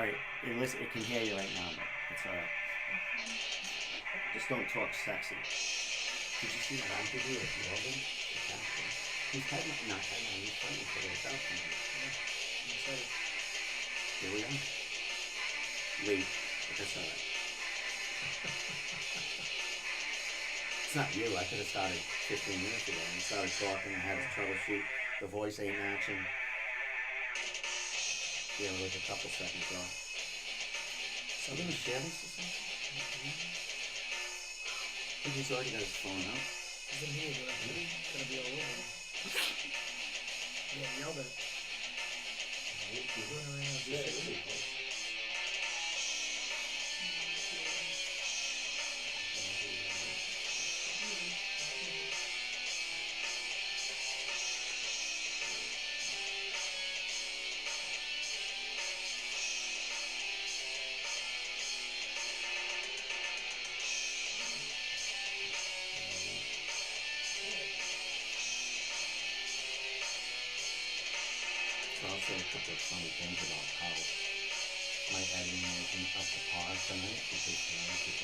sorry. It can hear you right now, but it's alright. Just don't talk sexy. Did you see that interview with Logan? He's not headlining, he's fighting for himself. Here we are. Wait, but that's alright. It's not you. I could have started 15 minutes ago and started talking. I had to troubleshoot. The voice ain't matching. Yeah, like a couple seconds off. So I'm going to share this or something? I think he's already got his phone up. He's in here, but he's going to be all over. Yeah, yelled at. He's doing it right now. Yeah, really close. Also a couple of funny things about how my editing isn't up to par tonight because tonight is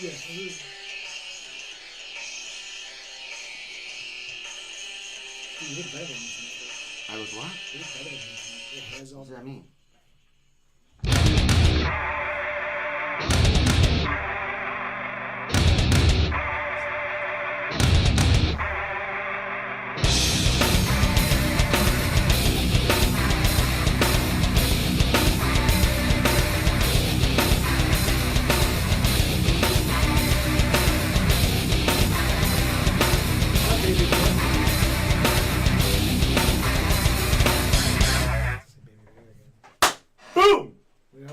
Yeah. You look better than me tonight. I was what? You look better than me tonight. What does that mean?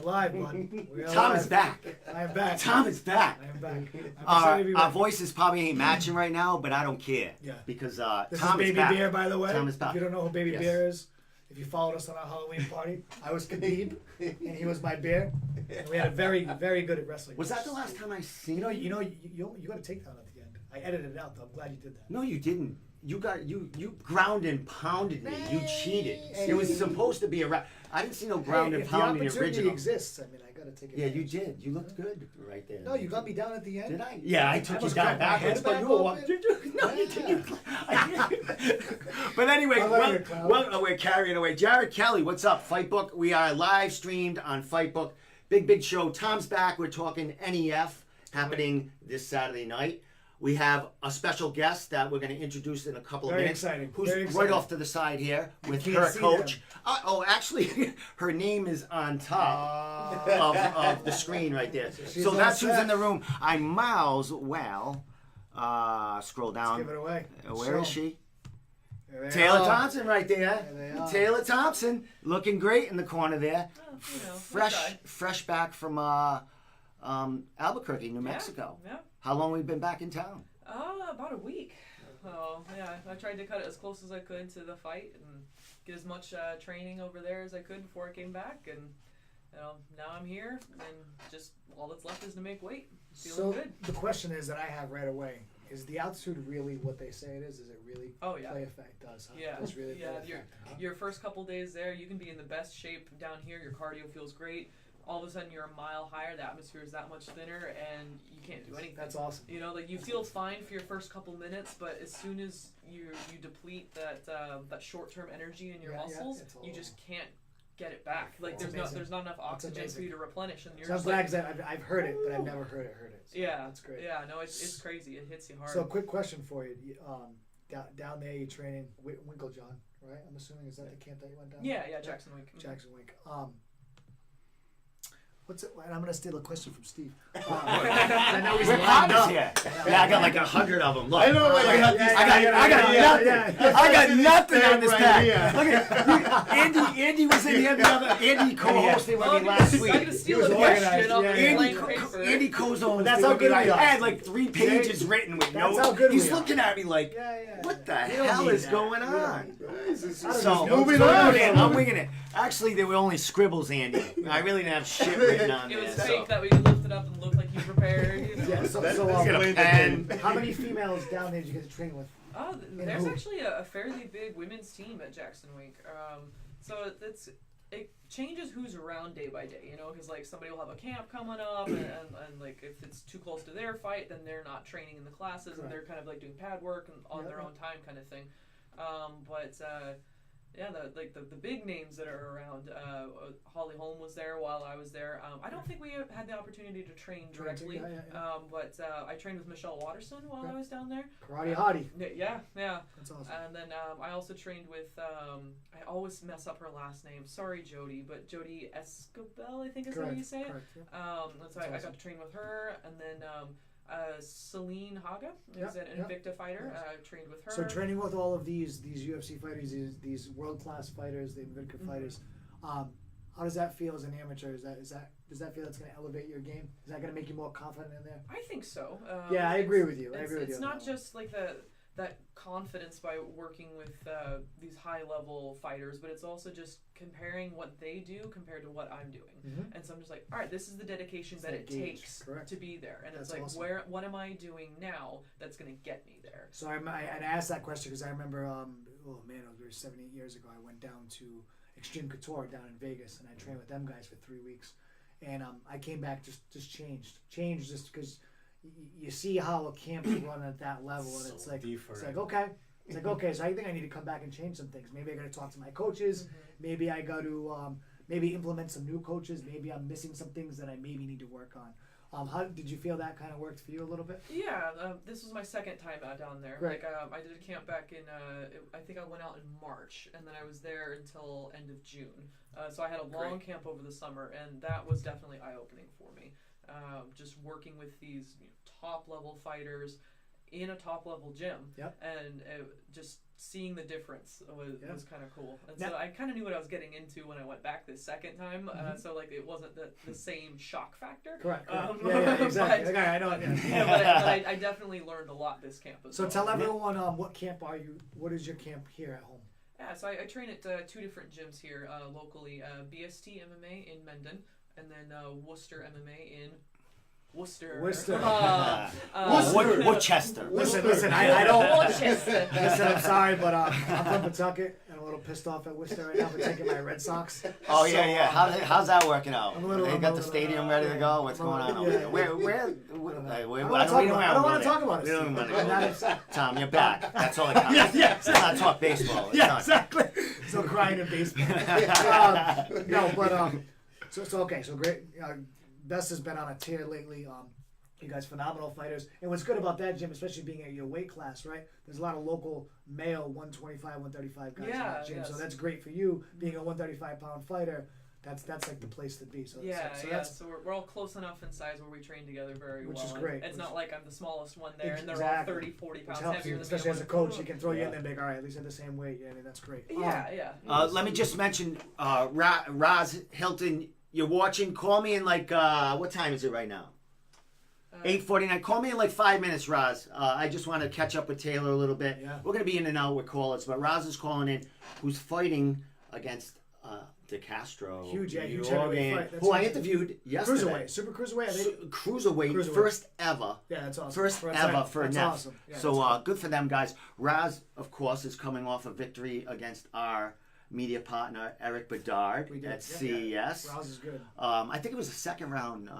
Live, bud. Tom is back. I am back. Tom is back. I am back. Our voices probably ain't matching right now, but I don't care. Yeah. Because this Tom is is Baby back. Bear, by the way. Tom is back. If you don't know who Baby Bear is, if you followed us on our Halloween party, I was Khabib, and he was my bear. And we had a very, very good at wrestling. Was that the last time I seen you? You got a takedown at the end. I edited it out, though. I'm glad you did that. No, you didn't. You ground and pounded me. You cheated. It was supposed to be a I didn't see no ground and pound in the original. If the opportunity exists, I mean, I gotta take it. Yeah, you did. You looked good right there. No, you got me down at the end. Did I? Yeah, I took you down backwards, but you were walking. No, you didn't. But anyway, we're carrying away. Jared Kelly, what's up? Fight Book. We are live streamed on Fight Book. Big show. Tom's back. We're talking NEF happening this Saturday night. We have a special guest that we're going to introduce in a couple of minutes. Exciting. Who's Very right exciting. off to the side here with her coach. Actually, her name is on top of the screen right there. So that's who's in the room. I'm Miles Well. Scroll down. Let's give it away. Where is she? Taylor Thompson right there. Taylor Thompson looking great in the corner there. Fresh back from Albuquerque, New Mexico. Yeah. How long we been back in town? About a week. So yeah, I tried to cut it as close as I could to the fight and get as much training over there as I could before I came back. And now I'm here, and just all that's left is to make weight. Feeling good. The question is that I have right away: is the altitude really what they say it is? Is it really play effect? Does huh? Yeah, does really play effect, your first couple days there, you can be in the best shape down here. Your cardio feels great. All of a sudden, you're a mile higher. The atmosphere is that much thinner, and you can't do anything. That's awesome. Like you feel fine for your first couple minutes, but as soon as you deplete that short-term energy in your muscles, you just can't get it back. Like there's not enough oxygen for you to replenish, and you're. So I'm glad because I've heard it, but I've never heard it. So yeah, that's great. Yeah, no, it's crazy. It hits you hard. So, quick question for you: down there, you're training Winklejohn, right? I'm assuming is that the camp that you went down? Yeah, Jackson Wink. Jackson Wink. What's it? And I'm gonna steal a question from Steve. I know he's We're lined partners up. here. Yeah, I got like 100 of them. Look, I know, like, Look, I got these- I got nothing. I got nothing on this right pack. here. Look at Andy was in here the other. Andy co-hosted with me last I'm week. gonna steal a was question organized, off yeah, the yeah. blank Andy, paper. Andy co-hosted. That's how good I we are. had like 3 pages written with That's notes. how good He's we are. looking at me like, Yeah. what the We don't hell need is that. going We don't on? need that. So Moving so on. I'm winging it. Actually, they were only scribbles, Andy. I really didn't have shit written on It there. was so. fake that we lifted up and looked like you prepared. You know? Yeah, so, That's so gonna a play the pen. game. how many females down there did you get to train with? Oh, And there's who? actually a fairly big women's team at Jackson Week. So it changes who's around day by day, you know, because like somebody will have a camp coming up, and like if it's too close to their fight, then they're not training in the classes, and they're kind of like doing pad work and on their own time kind of thing. Yeah, the big names that are around. Holly Holm was there while I was there. I don't think we had the opportunity to train directly, Yeah. but I trained with Michelle Watterson while I was down there. Karate hottie. Yeah. That's awesome. And then I also trained with, I always mess up her last name. Sorry, Jody, but Jody Escobel, I think is how you say it. Correct. Yeah. So I got to train with her. And then Celine Haga is an Invicta fighter. Trained with her. So training with all of these UFC fighters, these world class fighters, the Invicta fighters, how does that feel as an amateur? Does that feel that's going to elevate your game? Is that going to make you more confident in there? I think so. Yeah, I agree with you. It's not just like that confidence by working with these high level fighters, but it's also just comparing what they do compared to what I'm doing. And so I'm just like, all right, this is the dedication that it takes to be there. And That's it's like, awesome. what am I doing now that's going to get me there? So I asked that question because I remember, it was 7, 8 years ago. I went down to Extreme Couture down in Vegas, and I trained with them guys for 3 weeks. And I came back just changed just because you see how a camp's run at that level, and it's like okay. So I think I need to come back and change some things. Maybe I got to talk to my coaches. Maybe I got to maybe implement some new coaches. Maybe I'm missing some things that I maybe need to work on. How did you feel that kind of worked for you a little bit? Yeah, this was my second time out down there. Right. Like I did a camp back in, I think I went out in March, and then I was there until end of June. So I had a long camp over the summer, and that was definitely eye-opening for me. Just working with these top-level fighters in a top-level gym, and just seeing the difference was kind of cool. And so I kind of knew what I was getting into when I went back this second time. So like it wasn't the same shock factor. Correct. Yeah, exactly. But, I know. Yeah. but I definitely learned a lot this camp as well. So tell everyone what camp are you? What is your camp here at home? Yeah, so I train at 2 different gyms here locally. BST MMA in Mendon, and then Worcester MMA in Worcester. Worcester. Worcester. Listen. I don't. Worcester. Listen, I'm sorry, but I'm from Pawtucket, and I'm a little pissed off at Worcester right now for taking my Red Sox. Oh, So, yeah. How's that working out? I'm a little- They I'm got a the little- stadium ready to go? What's going on over there? Where? I don't want to talk about it. We don't Steve. want I'm not to. upset. Tom, you're back. That's all that counts. Yeah. Let's not talk baseball. It's Yeah, not- exactly. So crying in baseball. No, but so okay. So great. Best has been on a tear lately. You guys phenomenal fighters. And what's good about that, Jim, especially being at your weight class, right? There's a lot of local male 125, 135 guys in that gym. yes. So that's great for you being a 135-pound fighter. That's like the place to be. So So we're all close enough in size where we train together very well. Which is great. It's not like I'm the smallest one there, and they're Exactly. all 30, 40 pounds Which helps heavier you, than especially me. as a coach, he can throw you in there and be like, all right, at least at the same weight. Yeah, I mean, that's great. Yeah. Let me just mention, Ras Hylton, you're watching. Call me in like, what time is it right now? 8:49. Call me in like 5 minutes, Raz. I just want to catch up with Taylor a little bit. Yeah. We're going to be in and out with callers, but Raz is calling in, who's fighting against De Castro. Huge heavyweight Jorgen, fight. That's who I huge. interviewed yesterday. Cruiserweight, super cruiserweight. I think. Cruiserweight, first ever. Yeah, that's awesome. First For a ever title. for That's NEF. awesome. Yeah, So that's good for them, guys. Raz, of course, is coming off a victory against our media partner, Eric Bedard, We did. at Yeah. CES. Rouse is good. I think it was a second round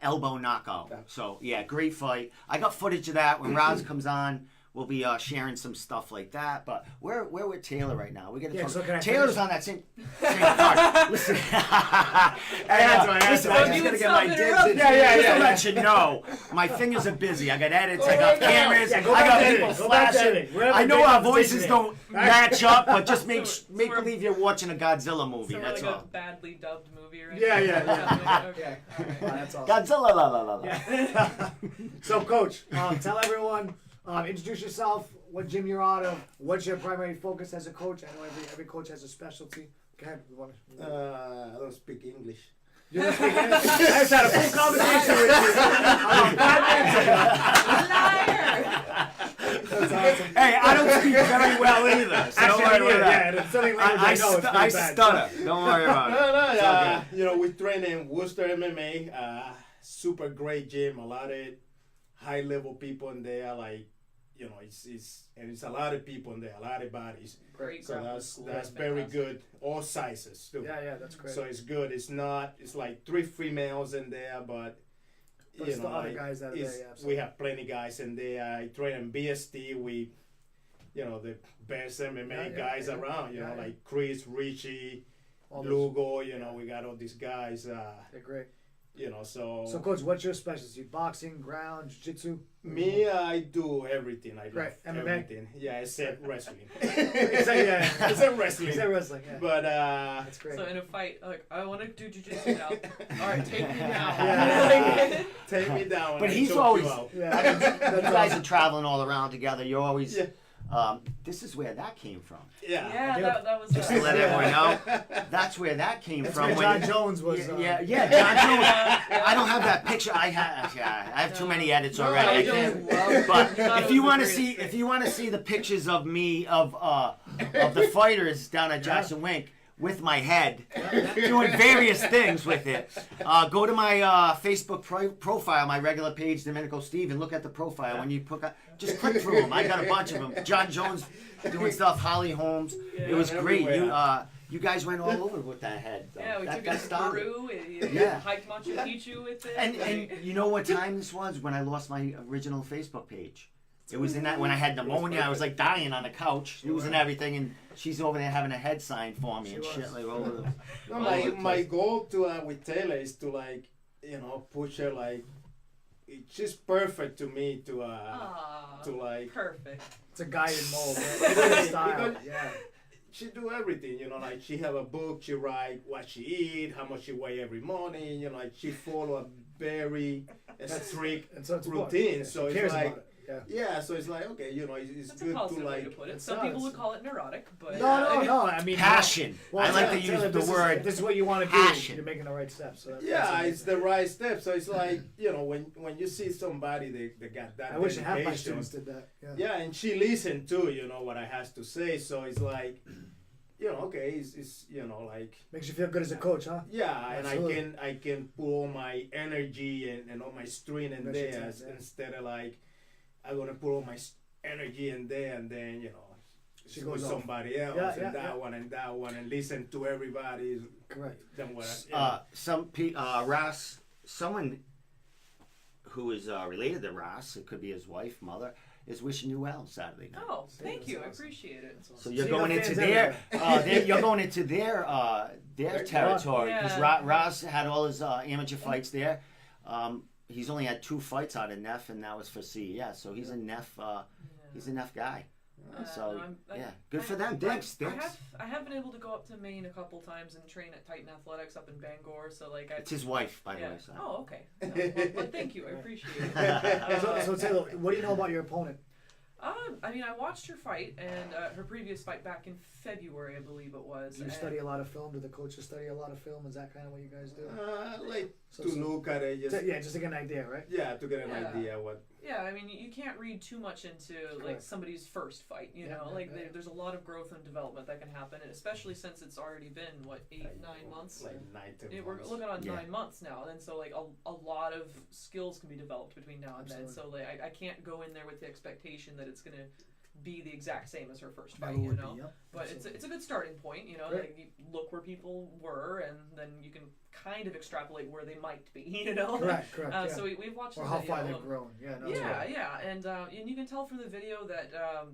elbow knockout. So, yeah, great fight. I got footage of that when Raz comes on. we'll be sharing some stuff like that. But we're with Taylor right now. We got to talk. So can I Taylor's finish? on that same card. Listen, listen, I'm just gonna get my dibs in. Just to let you know, my fingers are busy. I got edits. I got cameras. I got people flashing. I know our voices don't match up, but just make believe you're watching a Godzilla movie. So That's like all. a badly dubbed movie, right? Yeah. Okay. All right. That's awesome. Godzilla, la la la la. Yeah. So, Coach, tell everyone, introduce yourself, what gym you're out of, what's your primary focus as a coach. I know every coach has a specialty. Go ahead. I don't speak English. You don't speak English? I just had a full conversation with you. Liar! That's awesome. Hey, I don't speak very well either, so don't worry about that. Yeah, it's something language I know it's I pretty bad. stutter. Don't worry about it. It's all good. You know, we train in Worcester MMA. Super great gym. A lot of high level people in there. Like, you know, it's a lot of people in there. A lot of bodies. Great So grappling that's school. very Fantastic. good. All sizes too. Yeah, that's great. So it's good. It's not. It's like 3 females in there, but But it's the other guys that are there, yeah, absolutely. we have plenty guys in there. I train in BST. We, you know, the best MMA guys around. You know, like Chris, Richie, All those- Lugo. You know, we got all these guys. They're great. You know, so Coach, what's your specialty? Boxing, ground, jiu-jitsu? me, I do everything. I love Right, MMA? everything. Yeah, except wrestling. Yeah. Except wrestling. Is that wrestling? Yeah. But That's great. So in a fight, like I want to do jujitsu now. All right, take me now. Yeah. take me down. But and he's choke always. you out. Yeah. You guys are traveling all around together. You're always. Yeah. This is where that came from. Yeah, Yeah. that was. Just to let everyone know, that's where that came That's from. where when John Jones was. John Jones. I don't have that picture. I have too many edits already. I can't. But if you want to see the pictures of me of the fighters down at Jackson Wink with my head doing various things with it, go to my Facebook profile, my regular page, Domenico Steve, and look at the profile. When you just click through them. I got a bunch of them. John Jones doing stuff. Holly Holmes. It was great. You guys went all over with that head. Yeah, we that took got it to started. Peru. Yeah. Hiked Machu Picchu with it. And you know what time this was? When I lost my original Facebook page. It was in that when I had pneumonia. I was like dying on the couch, losing everything, and she's over there having a head sign for me and shit like all over. No, my goal to with Taylor is to like, you know, push her like. It's just perfect to me to like. Perfect. It's a guided mold. Man. Style. Because- Yeah. She do everything, you know, like she have a book, she write what she eat, how much she weigh every morning, you know, like she follow a very strict And so it's routine. Yeah, So she cares it's like, about it. Yeah. yeah, so it's like, okay, you know, it's That's a good to positive way like. to put it. it Some people sounds- would call it neurotic, but No. I mean, Passion. Well, I like to tell her use the this word. This is what you want to do. passion. You're making the right steps. So that's Yeah, amazing. it's the right step. So it's like, you know, when you see somebody they got that I wish half my dedication. students did that. Yeah. Yeah, and she listened too, you know, what I has to say. So it's like, you know, okay, it's you know, like. Makes you feel good as a coach, huh? Yeah, and Absolutely. I can put all my energy and all my strength in Invest your there time, yeah. instead of like I'm gonna put all my energy in there and then you know She with goes off. somebody else Yeah, and yeah, that yeah. one and that one and listen to everybody. Correct. Then what? I, Ras, someone who is related to Ras, it could be his wife, mother, is wishing you well Saturday night. oh, thank That's you. I awesome. appreciate it. So you're See, going the into fans you're going into their territory because Yeah. Ras had all his amateur fights there. He's only had 2 fights out of NEF, and that was for CES. So he's a NEF. He's a NEF guy. So good for them. Thanks. I have been able to go up to Maine a couple times and train at Titan Athletics up in Bangor. So like, It's his wife, by the way. So. Oh, okay. No, well, thank you. I appreciate it. So Taylor, what do you know about your opponent? I mean, I watched her fight and her previous fight back in February, I believe it was. Do you and- study a lot of film? Do the coaches study a lot of film? Is that kind of what you guys do? like So- to look at it, just Yeah, just to get an idea, right? yeah, to get an Yeah. idea what. Yeah, I mean, you can't read too much into like Correct. somebody's first fight. You Yeah, know, yeah, like yeah. there's a lot of growth and development that can happen, and especially since it's already been what 8-9 months. Like 9 to We're looking on Yeah. 9 months now, and so like a lot of skills can be developed between now and then. Absolutely. So like I can't go in there with the expectation that it's gonna be the exact same as her first fight, Never you would know. be, yep. But Absolutely. it's a good starting point, you know. Great. Like, you look where people were, and then you can kind of extrapolate where they might be, you know. Correct. Yeah. So we've watched Or the how video. far they've grown. Yeah. No, that's right. And you can tell from the video that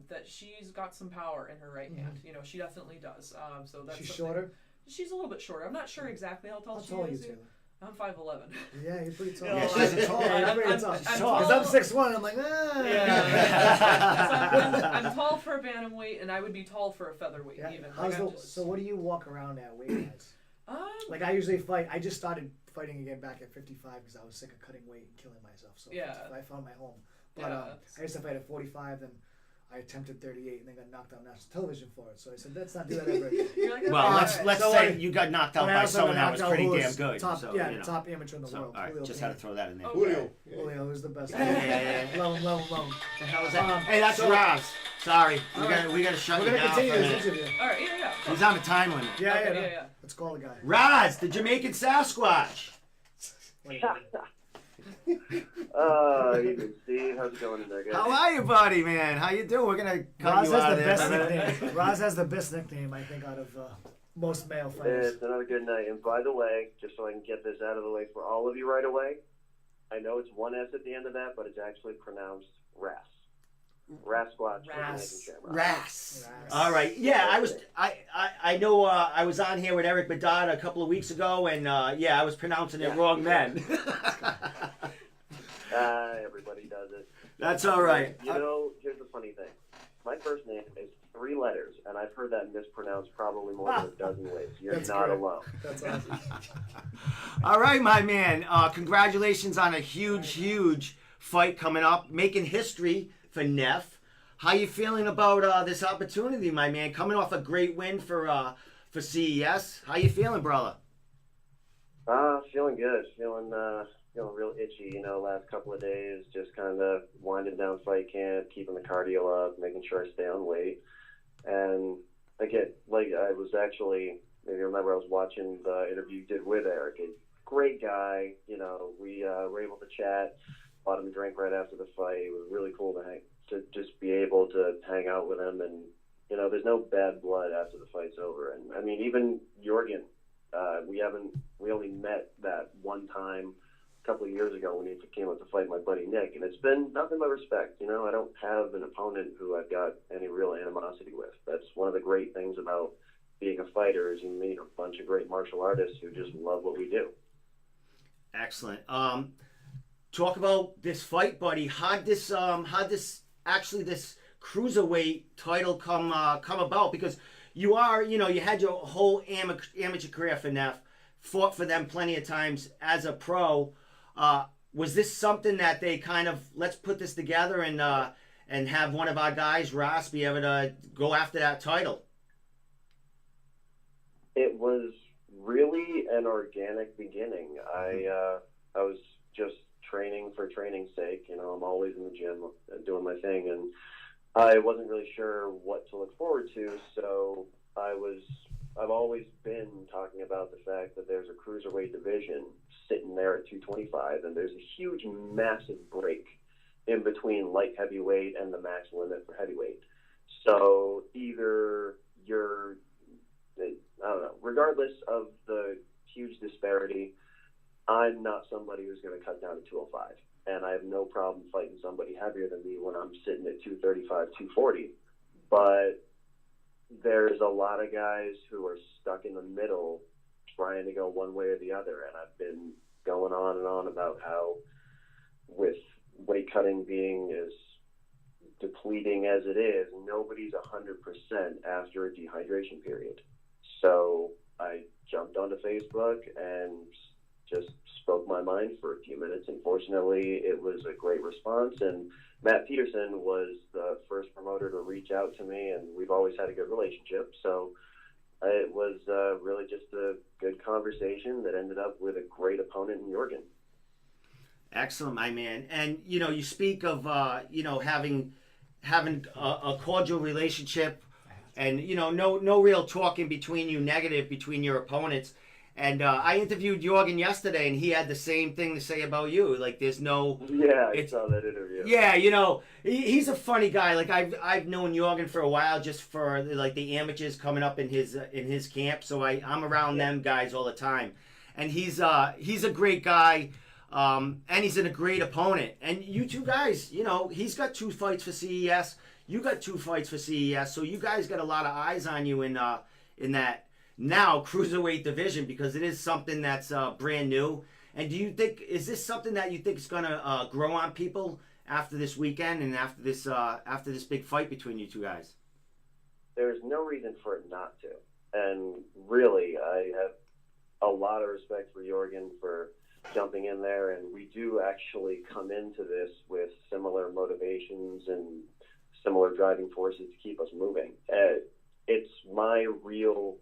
that she's got some power in her right hand. You know, she definitely does. So that's She's something- shorter. She's a little bit shorter. I'm not sure exactly how tall How she tall are you, is. Taylor? I'm 5'11". Yeah, you're pretty tall. You know, Yeah, she's tall. Yeah, you're pretty tall. I'm Because I'm tall. 6'1", I'm like, ah. Yeah. I'm tall for a bantamweight, and I would be tall for a featherweight Yeah. even. How's I'm the, just, so what do you walk around at weight-wise? um, Like I usually fight. I just started fighting again back at 55 because I was sick of cutting weight and killing myself. So Yeah. 55, I found my home. But Yeah, I used to fight at 45, then I attempted 38, and then got knocked on national television for it. So I said, let's not do that ever again. you're like, Well, okay. let's So say I- you got knocked out And I by also someone got that was knocked out pretty who damn was good. Top, so, yeah, you the know. top amateur in the So, world. all right, Julio just had to Colon. throw that in there. Oh, Julio. Julio was the best. Yeah. Love him, love him, love him. The hell is that? Um, Hey, that's so- Ras. Sorry, All we gotta shut We're you gonna down for a continue this minute. interview. All right, yeah. He's on a time limit. Yeah, Okay, no. yeah. Let's call the guy. Raz, the Jamaican Sasquatch. Wait, Evening, Steve. How's it going in there, guys? How are you, buddy, man? How you doing? We're gonna cut Raz you has out the of there. best for a minute. nickname. Raz has the best nickname, I think, out of most male fighters. It's another good night. And by the way, just so I can get this out of the way for all of you right away, I know it's one S at the end of that, but it's actually pronounced Ras. Rasquatch. Ras. Ras. Ras. All right. Yeah, I know. I was on here with Eric Bedard a couple of weeks ago, and yeah, I was pronouncing it Yeah. wrong then. Everybody does it. That's all right. You know, here's the funny thing. My first name is 3 letters, and I've heard that mispronounced probably more than a dozen ways. You're That's not great. alone. That's awesome. All right, my man. Congratulations on a huge fight coming up, making history for NEF. How you feeling about this opportunity, my man? Coming off a great win for CES. How you feeling, brother? Feeling good. Feeling real itchy, last couple of days, just kind of winding down fight camp, keeping the cardio up, making sure I stay on weight. And I was actually, maybe you remember I was watching the interview you did with Eric. A great guy, we were able to chat, bought him a drink right after the fight. It was really cool to just be able to hang out with him. And, there's no bad blood after the fight's over. And, I mean, even Jorgen, we only met that one time a couple of years ago when he came up to fight my buddy Nick, and it's been nothing but respect. I don't have an opponent who I've got any real animosity with. That's one of the great things about being a fighter is you meet a bunch of great martial artists who just love what we do. Excellent. Talk about this fight, buddy. How'd this cruiserweight title come about? Because you had your whole amateur career for NEF, fought for them plenty of times as a pro. Was this something that they kind of, let's put this together and have one of our guys, Ras, be able to go after that title? It was really an organic beginning. I was just training for training's sake. I'm always in the gym doing my thing, and I wasn't really sure what to look forward to, so I've always been talking about the fact that there's a cruiserweight division sitting there at 225, and there's a huge, massive break in between light heavyweight and the max limit for heavyweight. So either you're, I don't know, regardless of the huge disparity, I'm not somebody who's going to cut down to 205. And I have no problem fighting somebody heavier than me when I'm sitting at 235, 240. But there's a lot of guys who are stuck in the middle trying to go one way or the other. And I've been going on and on about how with weight cutting being as depleting as it is, nobody's 100% after a dehydration period. So I jumped onto Facebook and just spoke my mind for a few minutes, and fortunately it was a great response, and Matt Peterson was the first promoter to reach out to me, and we've always had a good relationship, so it was really just a good conversation that ended up with a great opponent in Jorgen. Excellent, my man. And you speak of having a cordial relationship, and no real talking between you negative between your opponents. And I interviewed Jorgen yesterday, and he had the same thing to say about you. Like, there's no. Yeah, I saw that interview. Yeah, you know, he's a funny guy. Like, I've known Jorgen for a while, just for like the amateurs coming up in his camp. So I'm around them guys all the time, and he's a great guy, and he's a great opponent. And you two guys, you know, he's got 2 fights for CES. You got 2 fights for CES. So you guys got a lot of eyes on you in that now cruiserweight division, because it is something that's brand new. And do you think, is this something that you think is going to grow on people after this weekend and after this big fight between you two guys? There's no reason for it not to. And really, I have a lot of respect for Jorgen for jumping in there. And we do actually come into this with similar motivations and similar driving forces to keep us moving. It's my real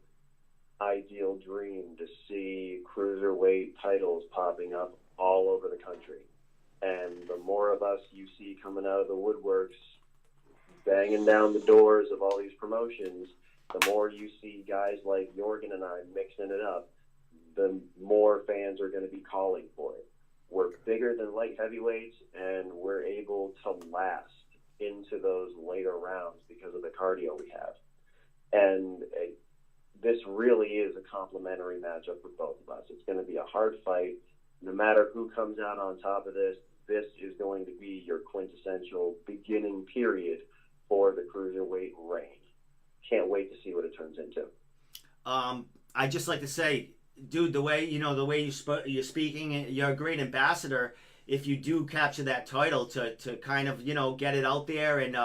ideal dream to see cruiserweight titles popping up all over the country. And the more of us you see coming out of the woodworks, banging down the doors of all these promotions, the more you see guys like Jorgen and I mixing it up, the more fans are going to be calling for it. We're bigger than light heavyweights, and we're able to last into those later rounds because of the cardio we have. And this really is a complimentary matchup for both of us. It's going to be a hard fight. No matter who comes out on top of this, this is going to be your quintessential beginning period for the cruiserweight reign. Can't wait to see what it turns into. I just like to say, dude, the way you're speaking, you're a great ambassador. If you do capture that title, to kind of, you know, get it out there and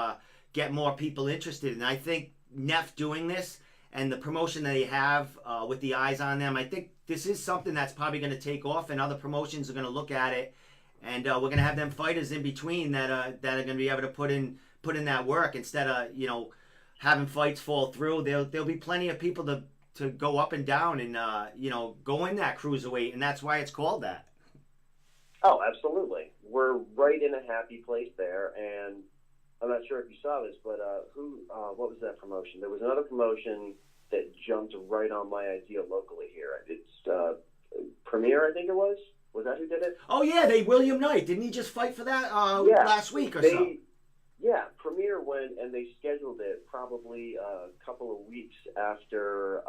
get more people interested. And I think NEF doing this and the promotion that they have with the eyes on them, I think this is something that's probably going to take off, and other promotions are going to look at it, and we're going to have them fighters in between that are going to be able to put in that work instead of, you know, having fights fall through. There'll be plenty of people to go up and down and you know, go in that cruiserweight, and that's why it's called that. Oh, absolutely. We're right in a happy place there, and I'm not sure if you saw this, but what was that promotion? There was another promotion that jumped right on my idea locally here. It's Premier, I think it was. Was that who did it? Oh yeah, William Knight. Didn't he just fight for that last week or so? Yeah, Premier went, and they scheduled it probably a couple of weeks after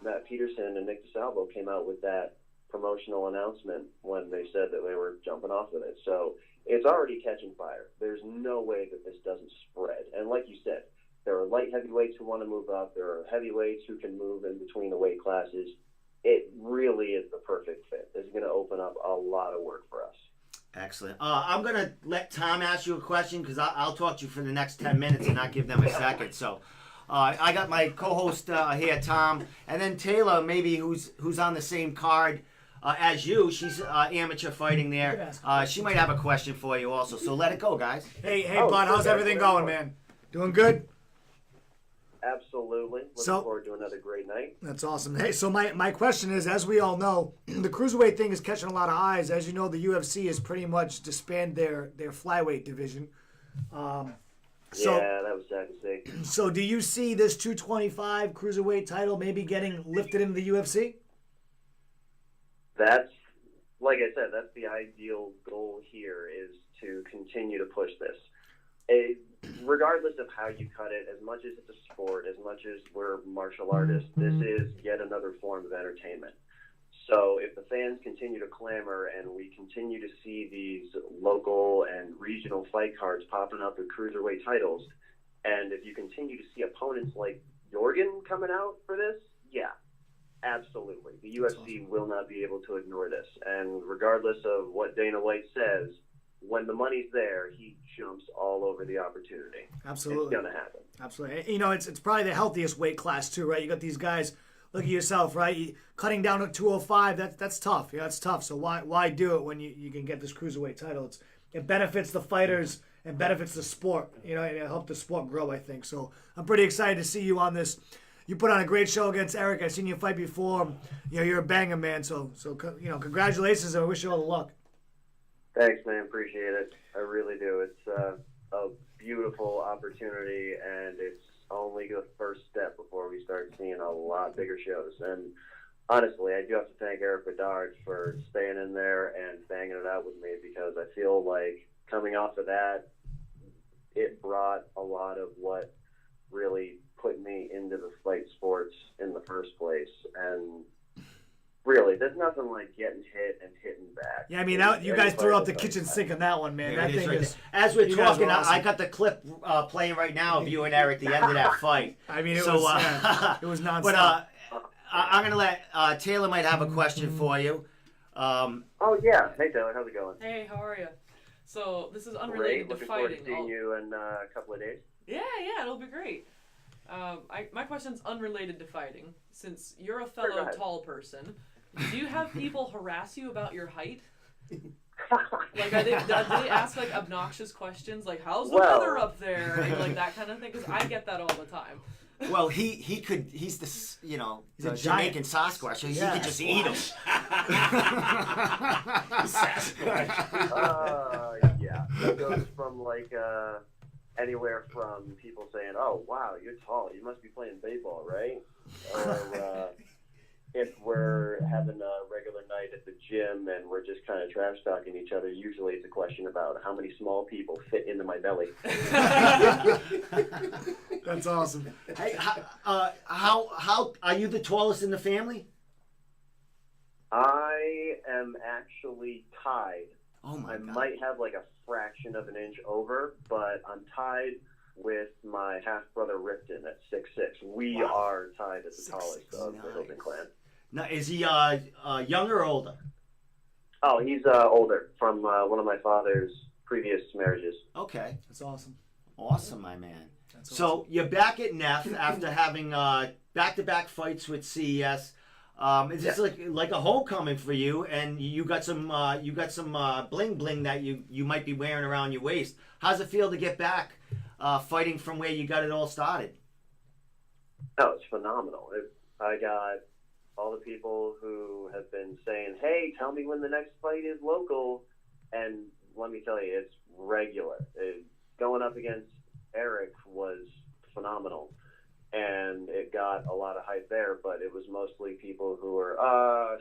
Matt Peterson and Nick DeSalvo came out with that promotional announcement when they said that they were jumping off with it. So it's already catching fire. There's no way that this doesn't spread. And like you said, there are light heavyweights who want to move up. There are heavyweights who can move in between the weight classes. It really is the perfect fit. This is going to open up a lot of work for us. Excellent. I'm going to let Tom ask you a question, because I'll talk to you for the next 10 minutes and not give them a second. So I got my co-host here, Tom, and then Taylor, maybe who's on the same card as you. She's amateur fighting there. She might have a question for you also. So let it go, guys. Hey, Bud, how's everything going, man? Doing good? Absolutely. Looking forward to another great night. That's awesome. Hey, so my question is, as we all know, the cruiserweight thing is catching a lot of eyes. As you know, the UFC has pretty much disbanded their flyweight division. Yeah, that was sad to see. So do you see this 225 cruiserweight title maybe getting lifted into the UFC? That's, like I said, that's the ideal goal here, is to continue to push this. Regardless of how you cut it, as much as it's a sport, as much as we're martial artists, this is yet another form of entertainment. So if the fans continue to clamor and we continue to see these local and regional fight cards popping up with cruiserweight titles, and if you continue to see opponents like Jorgen coming out for this, yeah, absolutely. The UFC will not be able to ignore this. And regardless of what Dana White says, when the money's there, he jumps all over the opportunity. Absolutely. It's going to happen. Absolutely. You know, it's probably the healthiest weight class too, right? You got these guys, look at yourself, right? Cutting down to 205, that's tough. Yeah, that's tough. So why do it when you can get this cruiserweight title? It benefits the fighters and benefits the sport. You know, it helped the sport grow, I think. So I'm pretty excited to see you on this. You put on a great show against Eric. I've seen you fight before. You know, you're a banger, man. So you know, congratulations, and I wish you all the luck. Thanks, man. Appreciate it. I really do. It's a beautiful opportunity, and it's only the first step before we start seeing a lot bigger shows. And honestly, I do have to thank Eric Bedard for staying in there and banging it out with me, because I feel like coming off of that, it brought a lot of what really put me into the fight sports in the first place. And really, there's nothing like getting hit and hitting back. Yeah, I mean, you guys threw up the kitchen sink on that one, man. There That it is thing right is. there. As we're you guys talking, were awesome. I got the clip playing right now of you and Eric, the end of that fight. I mean, it So, was it was nonstop. But I'm going to let Taylor might have a question for you. Oh, yeah. Hey, Taylor, how's it going? Hey, how are you? So this is Great. unrelated Looking to forward fighting. to seeing you in a couple of days. Yeah, it'll be great. My question's unrelated to fighting. Since you're a fellow ahead. tall person, do you have people harass you about your height? Like, do they ask like obnoxious questions, like "How's the Well- weather up there?" and like that kind of thing? Because I get that all the time. Well, he's this, He's the a giant. Jamaican Sasquatch. So Yeah. he could just eat him. Yeah. It goes from like anywhere from people saying, "Oh, wow, you're tall. You must be playing baseball, right?" Or if we're having a regular night at the gym and we're just kind of trash talking each other, usually it's a question about how many small people fit into my belly. That's awesome. Hey, how are you the tallest in the family? I am actually tied. Oh my I God. might have like a fraction of an inch over, but I'm tied with my half brother Ripton at 6'6". We Wow. are tied at the 6'6". tallest of the Nice. Hilton clan. Now, is he younger or older? Oh, he's older, from one of my father's previous marriages. Okay. That's awesome. Awesome, my man. That's So you're back at NEF after having back-to-back fights with CES. Is this like a homecoming for you? And you got some bling bling that you might be wearing around your waist. How's it feel to get back fighting from where you got it all started? Oh, it's phenomenal. I got all the people who have been saying, "Hey, tell me when the next fight is local," and let me tell you, it's regular. Going up against Eric was phenomenal, and it got a lot of hype there, but it was mostly people who were,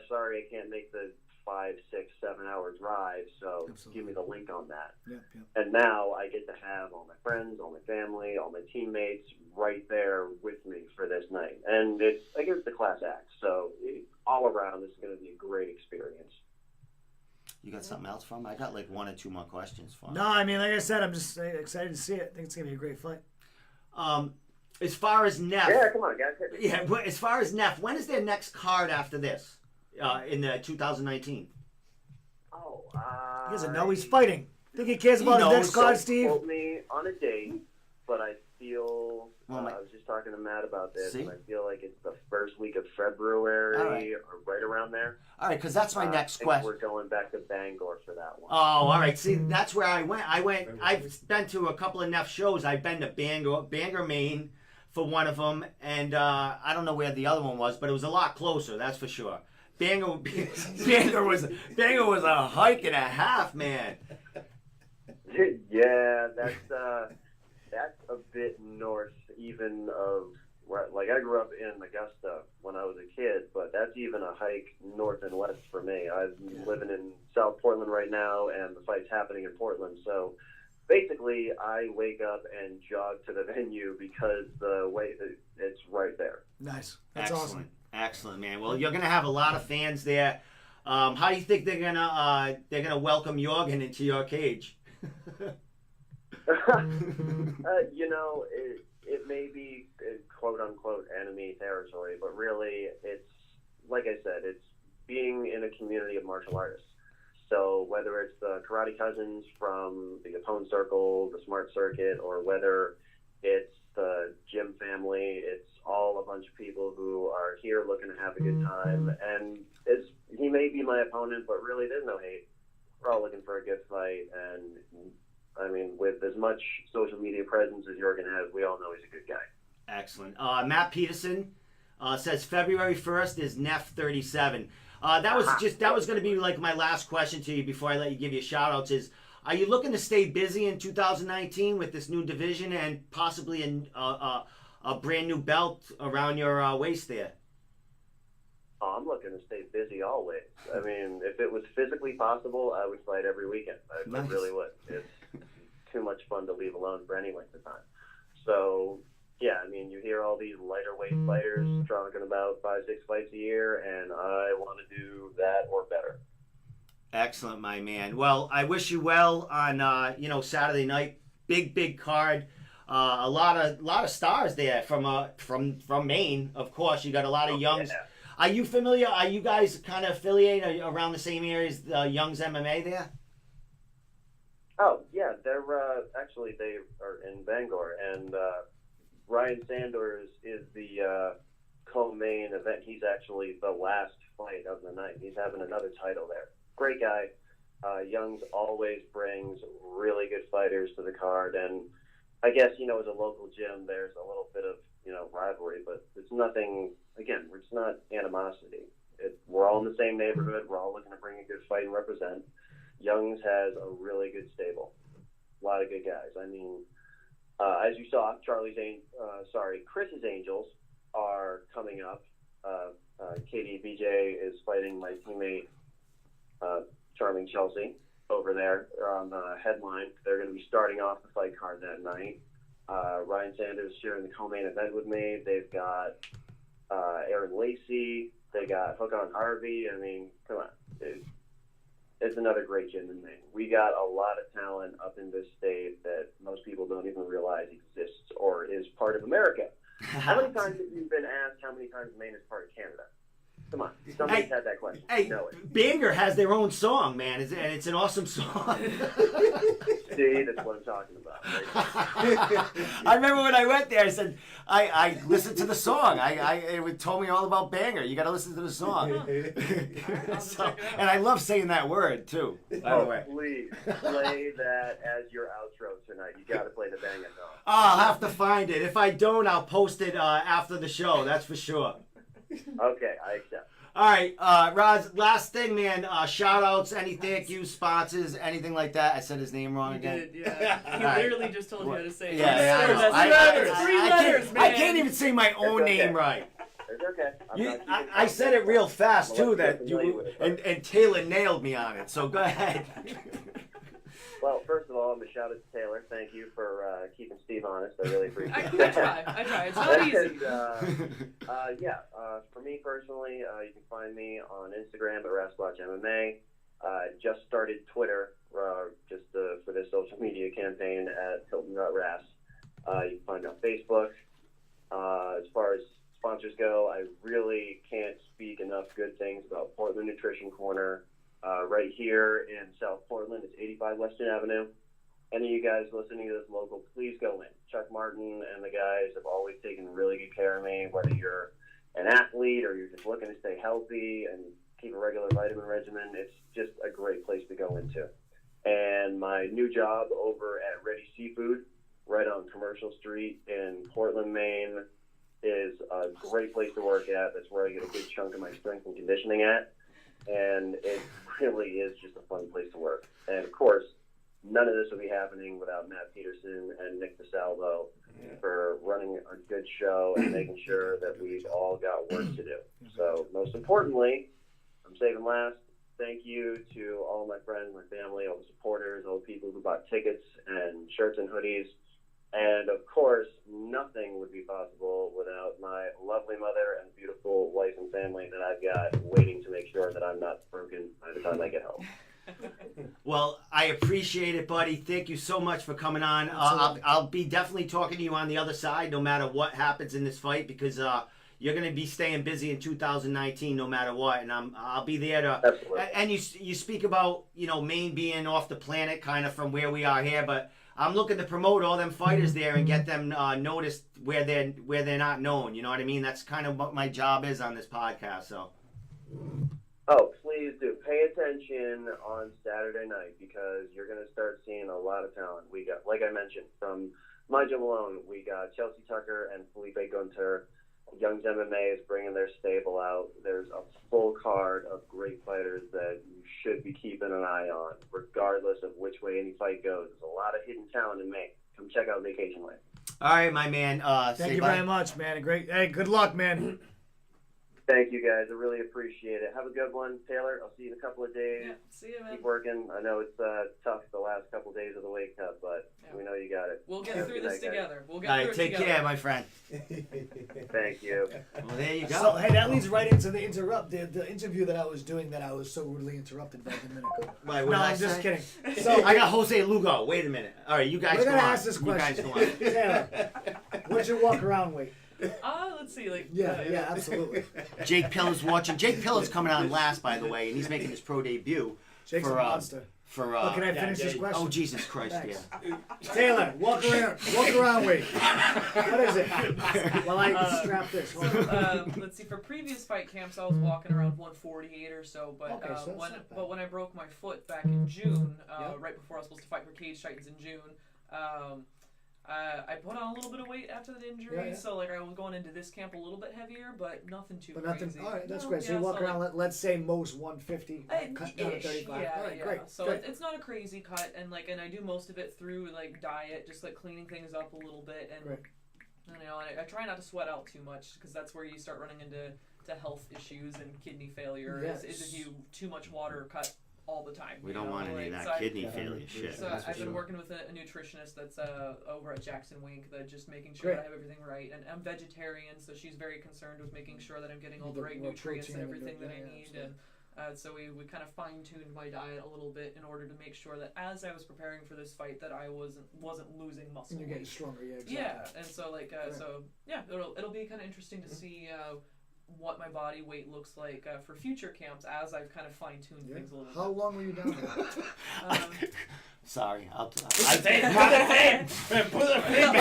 sorry, I can't make the 5, 6, 7 hour drive, so Absolutely. give me the link on that. Yep. And now I get to have all my friends, all my family, all my teammates right there with me for this night. And it's against the class act, so all around this is going to be a great experience. You got something else for him? I got like one or two more questions for him. No, I mean, like I said, I'm just excited to see it. I think it's gonna be a great fight. As far as NEF, Yeah, come on, guys. Hit me. yeah. But as far as NEF, when is their next card after this? In the 2019. Oh, He doesn't know he's fighting. Think he cares about his knows. next card, Don't Steve? quote me on a date, but I feel Well, I was just talking to Matt about this, See? and I feel like it's the first week of February All right. or right around there. All right, because that's my next I think question. we're going back to Bangor for that one. Oh, all right. See, that's where I went. I've been to a couple of NEF shows. I've been to Bangor, Maine, for one of them, and I don't know where the other one was, but it was a lot closer. That's for sure. Bangor was a hike and a half, man. Yeah, that's a bit north even of where, like, I grew up in Augusta when I was a kid, but that's even a hike north and west for me. I'm living in South Portland right now, and the fight's happening in Portland, so basically I wake up and jog to the venue because the way it's right there. Nice. That's Excellent. awesome. Excellent, man. Well, you're gonna have a lot of fans there. How do you think they're gonna welcome Jorgen into your cage? It may be quote unquote enemy territory, but really it's, like I said, it's being in a community of martial artists. So whether it's the Karate Cousins from the Opponent Circle, the Smart Circuit, or whether it's the Gym family, it's all a bunch of people who are here looking to have a good time. And he may be my opponent, but really there's no hate. We're all looking for a good fight, and I mean, with as much social media presence as Jorgen has, we all know he's a good guy. Excellent. Matt Peterson says February 1st is NEF 37. That was going to be like my last question to you before I let you give your shout outs is, are you looking to stay busy in 2019 with this new division and possibly a brand new belt around your waist there? Oh, I'm looking to stay busy always. I mean, if it was physically possible, I would fight every weekend. I Nice. really would. It's too much fun to leave alone for any length of time. So, yeah, I mean, you hear all these lighter weight fighters talking about 5-6 fights a year, and I want to do that or better. Excellent, my man. Well, I wish you well on Saturday night. Big card. A lot of stars there from Maine. Of course, you got a lot of Youngs. Yeah. Are you familiar? Are you guys kind of affiliated? Are you around the same area as Young's MMA there? Oh, yeah, they're actually they are in Bangor, and Ryan Sanders is the co-main event. He's actually the last fight of the night. He's having another title there. Great guy. Young's always brings really good fighters to the card, and I guess, as a local gym, there's a little bit of, rivalry, but it's nothing, again, it's not animosity. We're all in the same neighborhood. We're all looking to bring a good fight and represent. Young's has a really good stable. A lot of good guys. I mean, as you saw, Chris's Angels are coming up. Katie BJ is fighting my teammate, Charming Chelsea, over there. They're on the headline. They're going to be starting off the fight card that night. Ryan Sanders sharing the co-main event with me. They've got Aaron Lacey. They got Hook on Harvey. I mean, come on. It's another great gym in Maine. We got a lot of talent up in this state that most people don't even realize exists or is part of America. How many times have you been asked how many times Maine is part of Canada? Come on. Somebody's had that question. Hey, You know it. Bangor has their own song, man, and it's an awesome song. See, that's what I'm talking about. Right? I remember when I went there, I said, I listened to the song. It told me all about Bangor. You got to listen to the song. So, and I love saying that word, too, by the way. Please play that as your outro tonight. You got to play the Bangor song. Oh, I'll have to find it. If I don't, I'll post it after the show. That's for sure. Okay, I accept. All right, Ras, last thing, man. Shout outs, any thank you, sponsors, anything like that. I said his name wrong You again. did, yeah. He literally just told you how to say it. Yeah, That's I know. that's three letters, man. I can't even say my own It's okay. name right. It's okay. I said it real fast, too, that familiar you with it, and Taylor nailed me on it, so go ahead. Well, first of all, I'm a shout out to Taylor. Thank you for keeping Steve honest. I really appreciate I it. try. It's not easy. And, for me personally, you can find me on Instagram at RasWatchMMA. Just started Twitter just for this social media campaign at Hilton.Ras. You can find me on Facebook. As far as sponsors go, I really can't speak enough good things about Portland Nutrition Corner. Right here in South Portland, it's 85 Western Avenue. Any of you guys listening to this local, please go in. Chuck Martin and the guys have always taken really good care of me, whether you're an athlete or you're just looking to stay healthy and keep a regular vitamin regimen. It's just a great place to go into. And my new job over at Ready Seafood, right on Commercial Street in Portland, Maine, is a great place to work at. That's where I get a good chunk of my strength and conditioning at. And it really is just a fun place to work. And of course, none of this would be happening without Matt Peterson and Nick DeSalvo for running a good show and making sure that we've all got work to do. So most importantly, I'm saving last. Thank you to all my friends, my family, all the supporters, all the people who bought tickets and shirts and hoodies. And of course, nothing would be possible without my lovely mother and beautiful wife and family that I've got waiting to make sure that I'm not broken by the time I get home. Well, I appreciate it, buddy. Thank you so much for coming on. I'll be definitely talking to you on the other side no matter what happens in this fight because you're going to be staying busy in 2019 no matter what. And I'll be there to... Absolutely. And you speak about, Maine being off the planet kind of from where we are here, but I'm looking to promote all them fighters there and get them noticed where they're not known. You know what I mean? That's kind of what my job is on this podcast. So. Oh, please do. Pay attention on Saturday night because you're going to start seeing a lot of talent. We got, like I mentioned, from my gym alone, we got Chelsea Tucker and Felipe Gunter. Young's MMA is bringing their stable out. There's a full card of great fighters that you should be keeping an eye on, regardless of which way any fight goes. There's a lot of hidden talent in Maine. Come check out Vacation Lane. All right, my man. Thank you very much, man. Great. Hey, good luck, man. Thank you, guys. I really appreciate it. Have a good one, Taylor. I'll see you in a couple of days. Yeah, see you, man. Keep working. I know it's tough the last couple of days of the Wake Cup, but we know you got it. We'll get Have a through good this night, guys. together. We'll get All through right, it take together. care, my friend. Thank you. Well, there you go. So, hey, that leads right into the interview that I was doing that I was so rudely interrupted by the minute ago. Wait, No, what did I I'm just say? kidding. So, I got Jose Lugo. Wait a minute. All right, you guys we're go gonna on. ask this You guys question. go on. Taylor, what's your walk around weight? Let's see, like Yeah, absolutely. Jake Pilla's watching. Jake Pilla's coming on last, by the way, and he's making his pro debut. Jake's for, a monster. For Oh, can I finish this yeah. question? oh Jesus Christ, Thanks. yeah. Taylor, walk around weight. What is it? While I strap this. Hold on. let's see. For previous fight camps, I was walking around 148 or so. But Okay, so that's not bad. when I broke my foot back in June, Yeah. right before I was supposed to fight for Cage Titans in June, I put on a little bit of weight after the injury. Yeah, yeah. So like I was going into this camp a little bit heavier, but nothing too But crazy. nothing. All right, that's No, great. So yeah, you walk so, around. Let's say most 150. Cut down to ish, 35. Yeah, All right, yeah. great. So great. it's not a crazy cut, and I do most of it through like diet, just like cleaning things up a little bit, and Great. you know, I try not to sweat out too much because that's where you start running into health issues and kidney failure. Yes. Is if you too much water cut all the time. We you don't know, want any of like, that so kidney I- failure shit. So that's for I've been sure. working with a nutritionist that's over at Jackson Wink, that just making sure Great. that I have everything right. And I'm vegetarian, so she's very concerned with making sure that I'm getting all the right More nutrients and protein everything that I yeah, need. absolutely. And so we kind of fine-tuned my diet a little bit in order to make sure that as I was preparing for this fight that I wasn't losing muscle And you're getting weight. stronger. Yeah, exactly. Yeah, and so Right. so yeah, it'll be kind of interesting to see what my body weight looks like for future camps as I've kind of fine-tuned Yeah. things a little How bit. long were you down there? Sorry, I'll. Put the tape. Put the tape. Put the tape.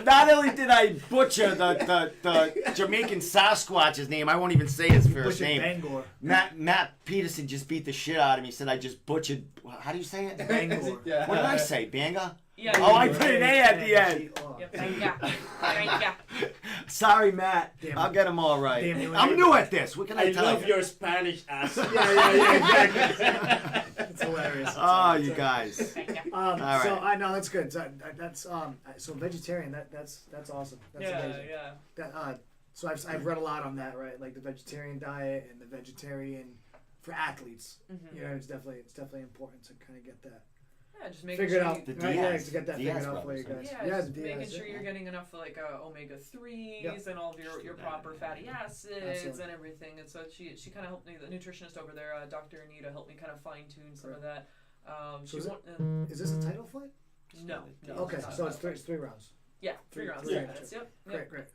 Not only did I butcher the Jamaican Sasquatch's name, I won't even say his first Butcher name. Bangor. Matt Peterson just beat the shit out of me. Said I just butchered. How do you say it? Bangor. Yeah. What did I say? Banga? Yeah. Oh, I put an A at the end. Yeah, thank ya. Sorry, Matt. Damn. I'll get them all right. Damn you. I'm new at this. What can I I tell love you? your Spanish accent. Exactly. It's hilarious. Oh, you guys. All right. So I know that's good. That's so vegetarian. That's awesome. That's amazing. Yeah. That, so I've read a lot on that, right? Like the vegetarian diet and the vegetarian for athletes. Mm-hmm. You know, it's definitely important to kind of get that Yeah, just making figured sure out. The right? Diaz. Yeah, to get that Diaz figured out for you brothers, guys. Yeah, Yeah, just the making Diaz, sure yeah. you're getting enough like omega 3s Yep. and all of your proper fatty acids Absolutely. and everything. And so she kind of helped me. The nutritionist over there, Dr. Anita, helped me kind of fine tune some of that. So She is it- won- Is this a title fight? no. Okay, not so a it's title three fight. rounds. Yeah, three rounds. three 3 rounds. minutes. Yep. Great, great.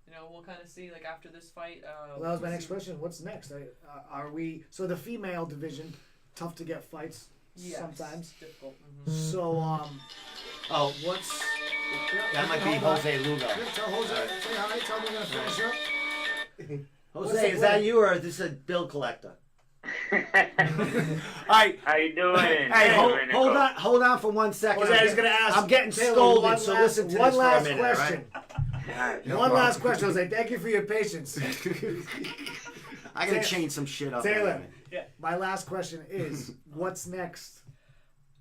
And we'll kind of see like after this fight. Well, that was my we'll next see- question. What's next? Are we so the female division? Tough to get fights Yes, sometimes. difficult. So Oh, what's that might be Hold on. Jose Lugo. Yeah, tell Jose. Say hi. Tell me we're gonna finish up. What's Jose, the is that plan? you or is this a bill collector? All right. How you doing? Hey, hold on for 1 second. Jose, I was gonna ask. I'm getting Taylor, scolded, so listen to one this for a last minute, question. Alright. No One problem. last question, Jose. Thank you for your patience. I gotta change some shit up. Taylor. there. My last question is, what's next?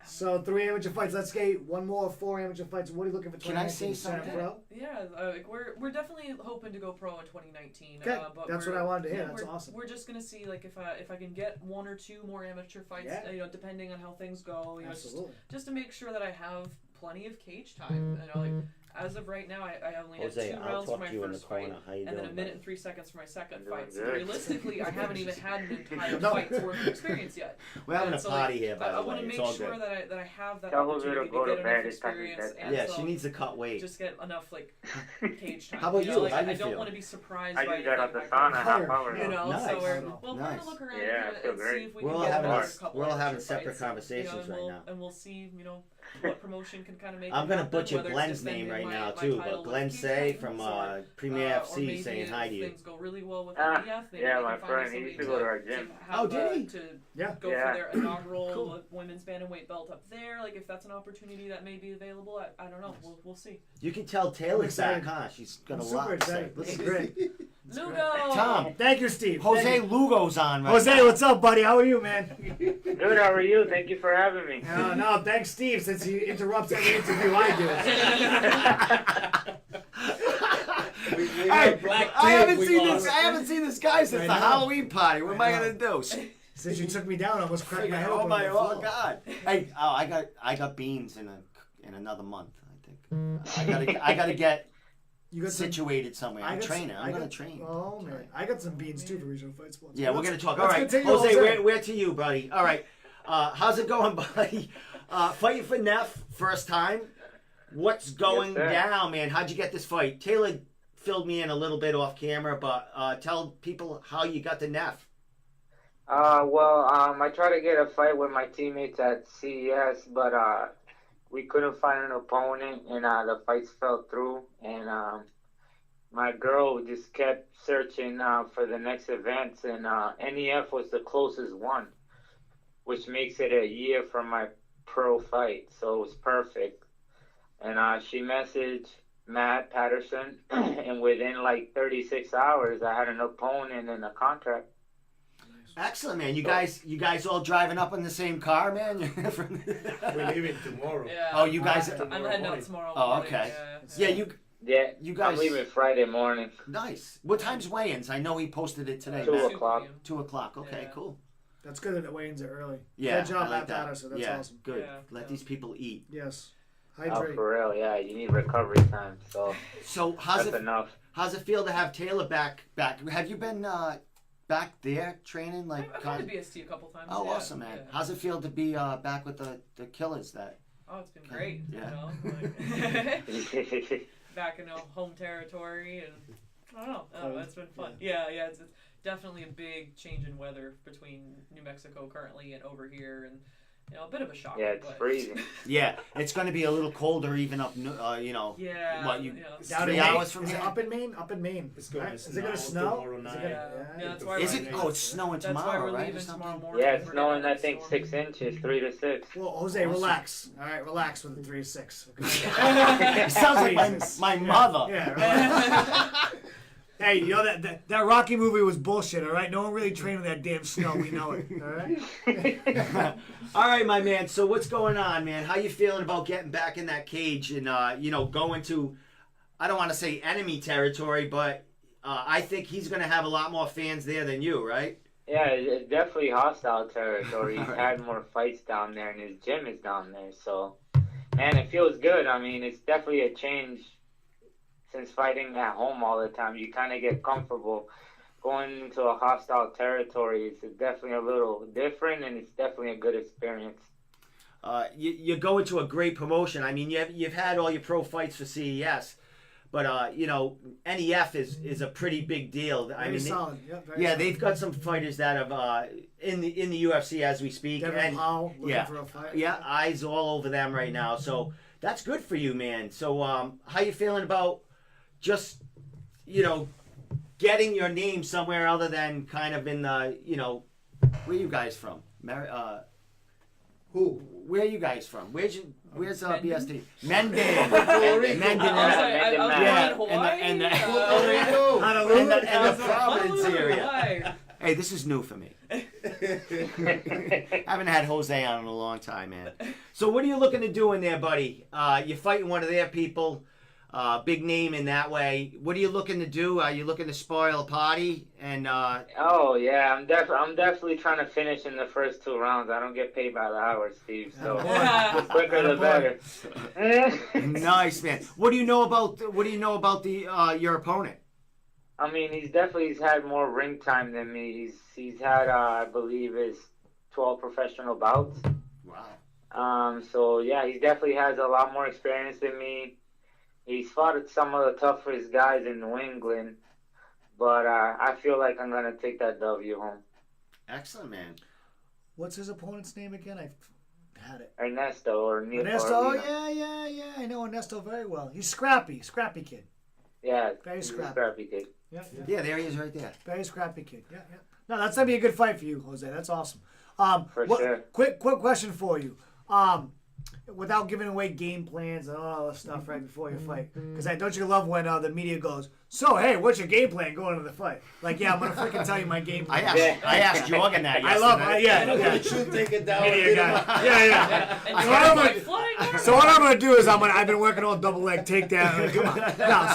So 3 amateur fights. Let's get one more 4 amateur fights. What are you looking for? Can I say 2019? Turn something? pro? Yeah, like we're definitely hoping to go pro in 2019. Okay, but that's we're- what I wanted to hear. yeah, That's we're, awesome. We're just gonna see like if I can get 1 or 2 more amateur fights, Yeah. depending on how things go. Absolutely. Just to make sure that I have plenty of cage time. Like as of right now, I only Jose, had 2 I'll rounds for talk my to you in the first fight, corner. How you and then doing? 1 minute and 3 seconds for my second I'm doing fight. So good. realistically, I haven't even had an entire No. fight's worth of experience yet. We're having a And so, party like, here, by I the want way. to It's make all sure good. that I have that Tell Jose to opportunity go to to get bed. enough It's past his experience bedtime. and Yeah, so she needs to cut weight. just get enough like cage time. How about you? Like, How do I you don't feel? want to be surprised I by just got out the anything. sauna half hour You ago. know, Nice. so we're Nice. we're Nice. gonna look around Yeah, I feel and great. see if we We're can all get having another s- couple we're all amateur having separate fights, conversations and right we'll, now. And we'll see, what promotion can kind of make. I'm it gonna happen, butcher whether it's Glenn's defending name right my now title too, but with Glenn Keith Say Titans from or, Premier or FC maybe saying hi to if you. things go really well with Ah, NEF, maybe yeah, they my can find friend, he somebody used to go to our gym. have, Oh, did he? To Yeah. go Yeah. for their inaugural Cool. women's bantamweight belt up there. Like if that's an opportunity that may be available, I don't know. We'll see. You can tell Taylor's excited. back, huh? She's I'm gonna super love excited. This is it. great. Lugo. Tom. Thank you, Steve. Jose Thank you. Lugo's on right Jose, now. what's up, buddy? How are you, man? Good, how are you? Thank you for having me. No, thanks, Steve, since he interrupts every interview I do. Hey, Black I haven't tape seen we this. lost. I haven't seen this guy since I the know. Halloween party. What am I I gonna do? Since you took me down, I almost cracked my head Oh open. my! on the Oh floor. God! Hey, I got beans in another month. I think I gotta get You got some- situated somewhere. I'm got training. some- I'm I gonna got- train. Oh man, I got some beans too for regional fight sports. Yeah, we're Let's- gonna talk. let's All right, continue, Jose, where to you, buddy? All right, how's it going, buddy? Fighting for NEF, first time. What's going sir. down, man? How'd you get this fight? Taylor filled me in a little bit off camera, but tell people how you got the NEF. I tried to get a fight with my teammates at CES, but we couldn't find an opponent, and the fights fell through. And my girl just kept searching for the next events, and NEF was the closest one, which makes it a year from my pro fight, so it was perfect. And she messaged Matt Patterson, and within like 36 hours, I had an opponent and a contract. Excellent, man. You guys all driving up in the same car, man? We're leaving tomorrow. Yeah. Oh, you guys. I'm heading out tomorrow. Oh, morning, okay. Yeah. Yeah, Yeah, you guys. I'm leaving Friday morning. Nice. What time's weigh-ins? I know he posted it today. 2 Matt. o'clock. 2:00. Okay, Yeah. cool. That's good that the weigh-ins are early. Yeah, Good job, I like Matt that. Patterson. That's Yeah, awesome. good. Yeah, Let yeah. these people eat. Yes. Oh, Hydrate. for real, yeah. You need recovery time, so So how's that's it? enough. How's it feel to have Taylor back? Have you been back there training? Like, I've been to BST a couple times. oh, yeah, awesome, man. yeah. How's it feel to be back with the Killers? That Oh, it's been great. Yeah. You know, like, back in home territory, and I don't know. Oh, it's been fun. Yeah, it's definitely a big change in weather between New Mexico currently and over here, and a bit of a shock. Yeah, it's but, freezing. yeah, it's going to be a little colder even up. Yeah. What, you- Down 3 in Maine? hours from Is it here? up in Maine? Up in Maine. It's going to Is it going to snow snow? tomorrow Is it night. gonna- Yeah, that's why Is we're it? Oh, it's snowing That's why tomorrow, we're right? Or leaving something? tomorrow morning. Yeah, it's We're snowing, getting I think, storm. 6 inches, 3 to 6. Well, Jose, Awesome. relax. All right, relax with the 3 to 6. Okay? It sounds like Jesus. my mother. Yeah, relax. Hey, you know that Rocky movie was bullshit, all right? No one really trained in that damn snow. We know it, all right? All right, my man. So what's going on, man? How you feeling about getting back in that cage and going to, I don't want to say enemy territory, but I think he's going to have a lot more fans there than you, right? Yeah, it's definitely hostile territory. He's Alright. had more fights down there, and his gym is down there. So, man, it feels good. I mean, it's definitely a change since fighting at home all the time. You kind of get comfortable. Going into a hostile territory, it's definitely a little different, and it's definitely a good experience. You go into a great promotion. I mean, you've had all your pro fights for CES, but NEF is a pretty big deal. I Very mean, solid. Very yeah, solid. they've got some fighters that have in the UFC as we speak, Devin and Powell looking yeah, for a fight. yeah, eyes all over them right now. So that's good for you, man. So how you feeling about just getting your name somewhere other than kind of in the where you guys from? Who? Where are you guys from? Where's Menden? BST? Menden. Puerto Rico. Menden. I was like, I was Yeah, born in Hawaii. and the- Puerto Rico. Honolulu. and the I was like, Providence Honolulu, area. why? Hey, this is new for me. Haven't had Jose on in a long time, man. So what are you looking to do in there, buddy? You're fighting one of their people. Big name in that way. What are you looking to do? Are you looking to spoil a party? And Oh yeah, I'm definitely trying to finish in the first 2 rounds. I don't get paid by the hour, Steve. So the quicker the better. nice, man. What do you know about the your opponent? I mean, he's had more ring time than me. He's had I believe his 12 professional bouts. Wow. So yeah, he definitely has a lot more experience than me. He's fought at some of the toughest guys in New England, but I feel like I'm gonna take that W home. Excellent, man. What's his opponent's name again? I had it. Ernesto or Neil. Ernesto. Oh, yeah. I know Ernesto very well. He's scrappy kid. Yeah, Very he's a scrappy. scrappy kid. Yeah. Yeah, there he is, right there. Very scrappy kid. Yeah. No, that's gonna be a good fight for you, Jose. That's awesome. For sure. Quick question for you. without giving away game plans and all that stuff right before your fight. Because don't you love when the media goes, so, hey, what's your game plan going into the fight? Like, yeah, I'm going to freaking tell you my game plan. I asked Jorgen that yesterday. I love You should take it down. media guy. Yeah. And So so what I'm like gonna- flying So what I'm going to do is I've been working on double leg takedown. Come on. No,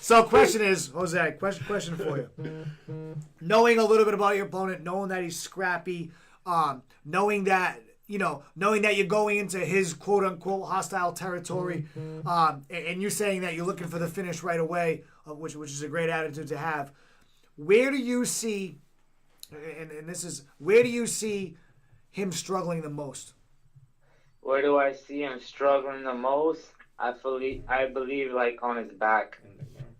so question is, Jose, question for you. Knowing a little bit about your opponent, knowing that he's scrappy, knowing that you're going into his quote unquote hostile territory, and you're saying that you're looking for the finish right away, which is a great attitude to have. Where do you see, where do you see him struggling the most? Where do I see him struggling the most? I believe like on his back.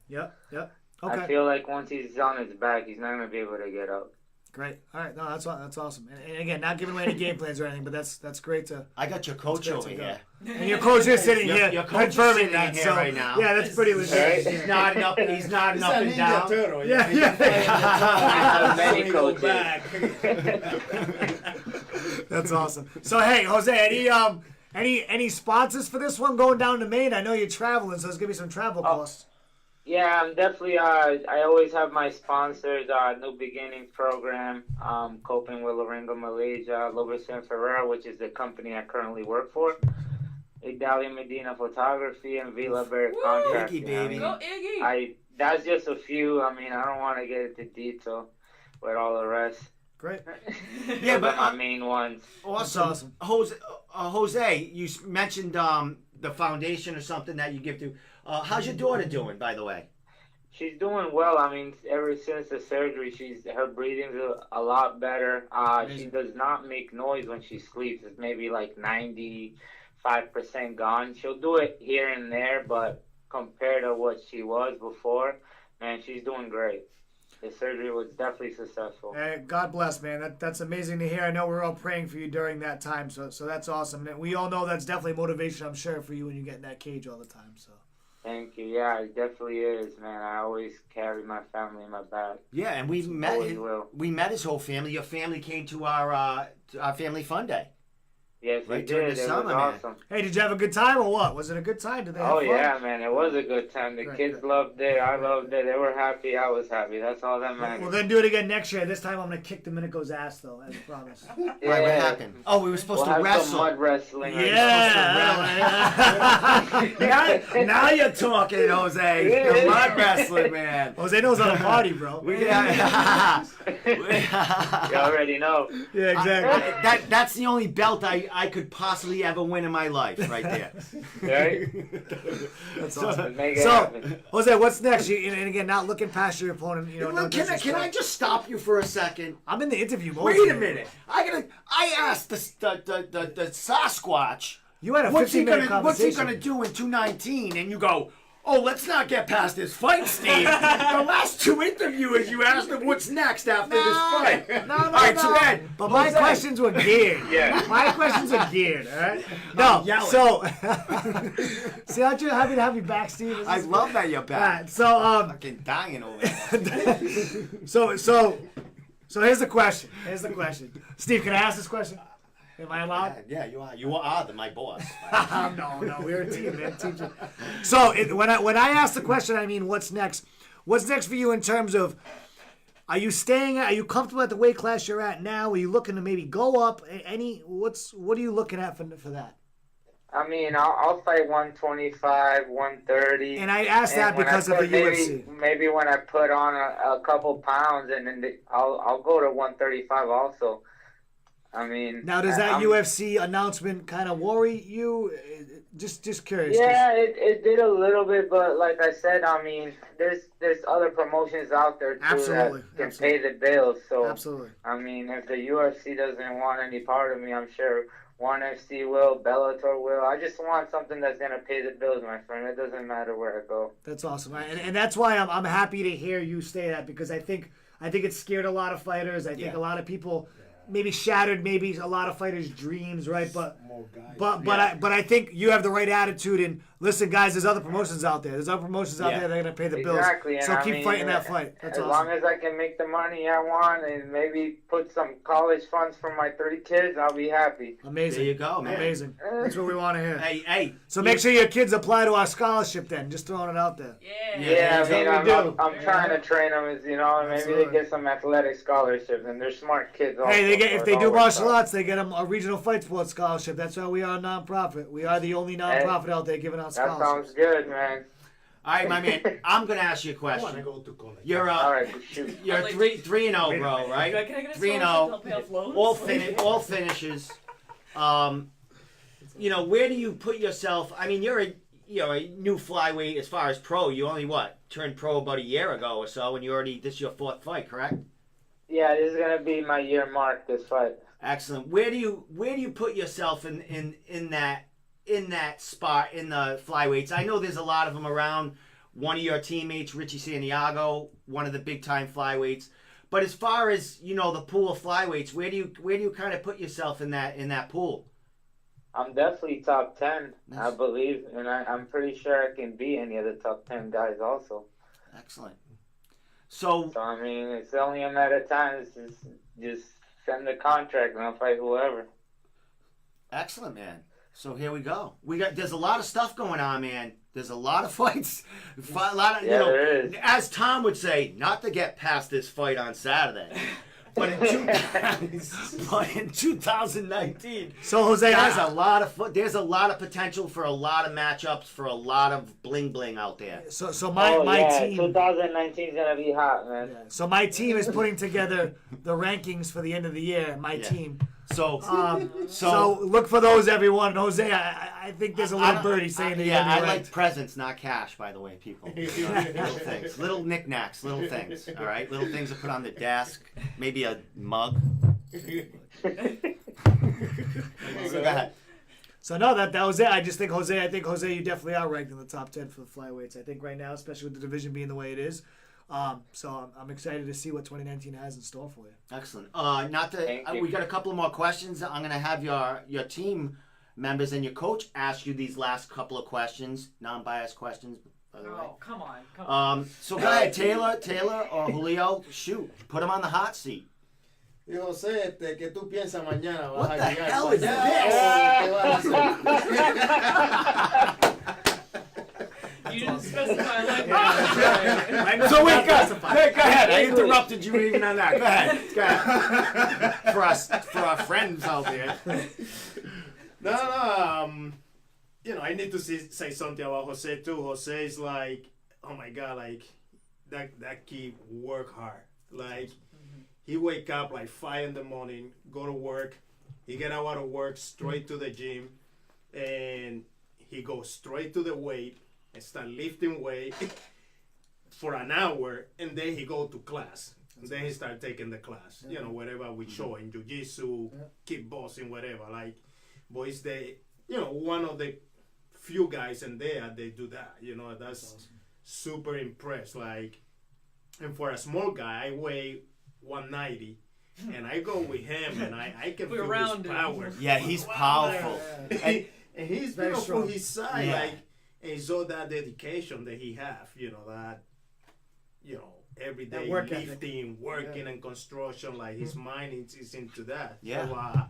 Yep. Okay. I feel like once he's on his back, he's not gonna be able to get up. Great. All right. No, that's awesome. And again, not giving away any game plans or anything, but that's great to. I got your coach over That's here. And your coach is sitting here Your coach is confirming sitting that. here So right now. yeah, that's pretty legit. He's nodding up. He's nodding up and Ninja down. Turtle. Yeah. Many He go coaches. back. That's awesome. So hey, Jose, any sponsors for this one going down to Maine? I know you're traveling, so there's gonna be some travel costs. Yeah, I'm definitely. I always have my sponsors. New Beginnings program, Coping with Laringa Malaysia, Loberson Ferrer, which is the company I currently work for. Idalia Medina Photography and Villa Bear Woo! Contracting. Iggy, baby. Go Iggy. That's just a few. I mean, I don't want to get into detail with all the rest. Great. Yeah, Those but are my main ones. awesome. Jose, you mentioned the foundation or something that you give to. How's your daughter doing, by the way? She's doing well. I mean, ever since the surgery, her breathing's a lot better. She does not make noise when she sleeps. It's maybe like 95% gone. She'll do it here and there, but compared to what she was before, man, she's doing great. The surgery was definitely successful. Hey, God bless, man. That's amazing to hear. I know we're all praying for you during that time, so that's awesome. And we all know that's definitely motivation, I'm sure, for you when you get in that cage all the time. So. Thank you. Yeah, it definitely is, man. I always carry my family in my back. Yeah, and we met. Always will. We met his whole family. Your family came to our family fun day. Yes, we Right during did. the It summer, was man. awesome. Hey, did you have a good time or what? Was it a good time? Did they have Oh, fun? yeah, man. It was a good time. The Great, kids great. loved it. I loved it. They were happy. I was happy. That's all that matters. We're gonna do it again next year. This time I'm gonna kick Domenico's ass, though, as a promise. Yeah. Right, what happened? Oh, we were supposed We'll to have wrestle. some mud wrestling. now you're talking, Jose. The mud wrestling, man. Jose knows how to party, bro. You already know. Yeah, exactly. That's the only belt I could possibly ever win in my life, right there. Right? That's awesome. Make it So, happen. Jose, what's next? And again, not looking past your opponent. No Can I disrespect. just stop you for a second? I'm in the interview mode. Wait a minute. I asked the Sasquatch. You had a What's he 15-minute gonna conversation. do in 219? And you go, oh, let's not get past this fight, Steve. The last two interviewers, you asked them what's next after this fight. No, All right, so then, But my Jose. questions were geared. Yeah. My questions are geared, all right? No, yelling. so... See, aren't you happy to have me back, Steve? This I is- love that you're All back. right, so, Fucking dying over there. So here's the question. Steve, can I ask this question? Am I allowed? Yeah, you are. You are my boss. No, we're a team, man. So when I ask the question, I mean, what's next? What's next for you in terms of? Are you comfortable at the weight class you're at now? Are you looking to maybe go up? What are you looking at for that? I mean, I'll fight 125, 130. And I asked that when because I of the put- UFC. Maybe when I put on a couple pounds, and then I'll go to 135 also. I mean, Now, does that I'm- UFC announcement kind of worry you? Just curious. 'cause- Yeah, it did a little bit, but like I said, I mean, there's other promotions out there too Absolutely, that can pay the bills. So Absolutely. I mean, if the UFC doesn't want any part of me, I'm sure ONE FC will, Bellator will. I just want something that's gonna pay the bills, my friend. It doesn't matter where I go. That's awesome, and that's why I'm happy to hear you say that, because I think it scared a lot of fighters. I think a lot of people maybe shattered maybe a lot of fighters' dreams, right? But more guys. But I think you have the right attitude. And listen, guys, there's other promotions out there. There's other promotions out there that are gonna pay the bills. Exactly. So And keep fighting that fight. That's as awesome. long as I can make the money I want and maybe put some college funds for my 3 kids, I'll be happy. Amazing. There you go, man. Amazing. That's what we want to hear. Hey. So make sure your kids apply to our scholarship then. Just throwing it out there. Yeah. Yeah, that's I mean, what we I'm trying to train them, as you know, and maybe Absolutely. they get some athletic scholarships, and they're smart kids. Also, Hey, they get so if it they all do works martial out. arts, they get them a regional fight sports scholarship. That's why we are a nonprofit. We are the only nonprofit out there giving out That scholarships. sounds good, man. All right, my man. I'm gonna ask you a I want to question. go to college. You're All right, shoot. you're Like- 3-0, bro, Can I right? get a 3-0. scholarship to help pay off loans? All finishes. You know, where do you put yourself? I mean, you're a new flyweight as far as pro. You only turned pro about a year ago or so, and this is your 4th fight, correct? Yeah, this is gonna be my year mark. This fight. Excellent. Where do you put yourself in that spot in the flyweights? I know there's a lot of them around. One of your teammates, Richie Santiago, one of the big time flyweights. But as far as the pool of flyweights, where do you kind of put yourself in that pool? I'm definitely top 10, I Nice. believe, and I'm pretty sure I can beat any of the top 10 guys also. Excellent. So So I mean, it's only a matter of time. It's just send the contract and I'll fight whoever. excellent, man. So here we go. There's a lot of stuff going on, man. There's a lot of fights. A lot of Yeah, there is. as Tom would say, not to get past this fight on Saturday. But in 2019, So Jose, there's a lot of potential for a lot of matchups, for a lot of bling bling out there. so my team. 2019 is gonna be hot, man. Yeah, so my team is putting together the rankings for the end of the year. My Yeah. team. So So look for those, everyone. And Jose, I think there's a little birdie saying that you're yeah, gonna I be like ranked. presents, not cash, by the way, people. Little things, little knickknacks, little things. All right, little things to put on the desk, maybe a mug. So go ahead. So no, that was it. I think Jose, you definitely are ranked in the top 10 for the flyweights. I think right now, especially with the division being the way it is. So I'm excited to see what 2019 has in store for you. Excellent. Thank you. We got a couple of more questions. I'm gonna have your team members and your coach ask you these last couple of questions, non-biased questions, by the way. Oh, come on. So go ahead, Taylor or Julio, shoot, put them on the hot seat. Y José, ¿qué tú piensas mañana? What ¿Vas the a llegar hell para is allá this? o qué vas a hacer? You didn't specify like that. So wait, go ahead. I interrupted you even on that. Go ahead. For our friends out there. No, I need to say something about Jose too. Jose is like, oh my God, like that kid work hard. Like he wake up like 5 in the morning, go to work. He get out of work straight to the gym, and he goes straight to the weight and start lifting weight for an hour, and then he go to class. And then he start taking the class, whatever we show in jiu-jitsu, kickboxing, whatever. Like, boys, one of the few guys in there, they do that. That's awesome. Super impressed. Like, and for a small guy, I weigh 190. And I go with him, and I can feel his power. Yeah, he's powerful. And he's Very strong. for his side, Yeah. like, and so that dedication that he have, every day That work ethic. lifting, working, and construction, like his mind is into that. Yeah. So,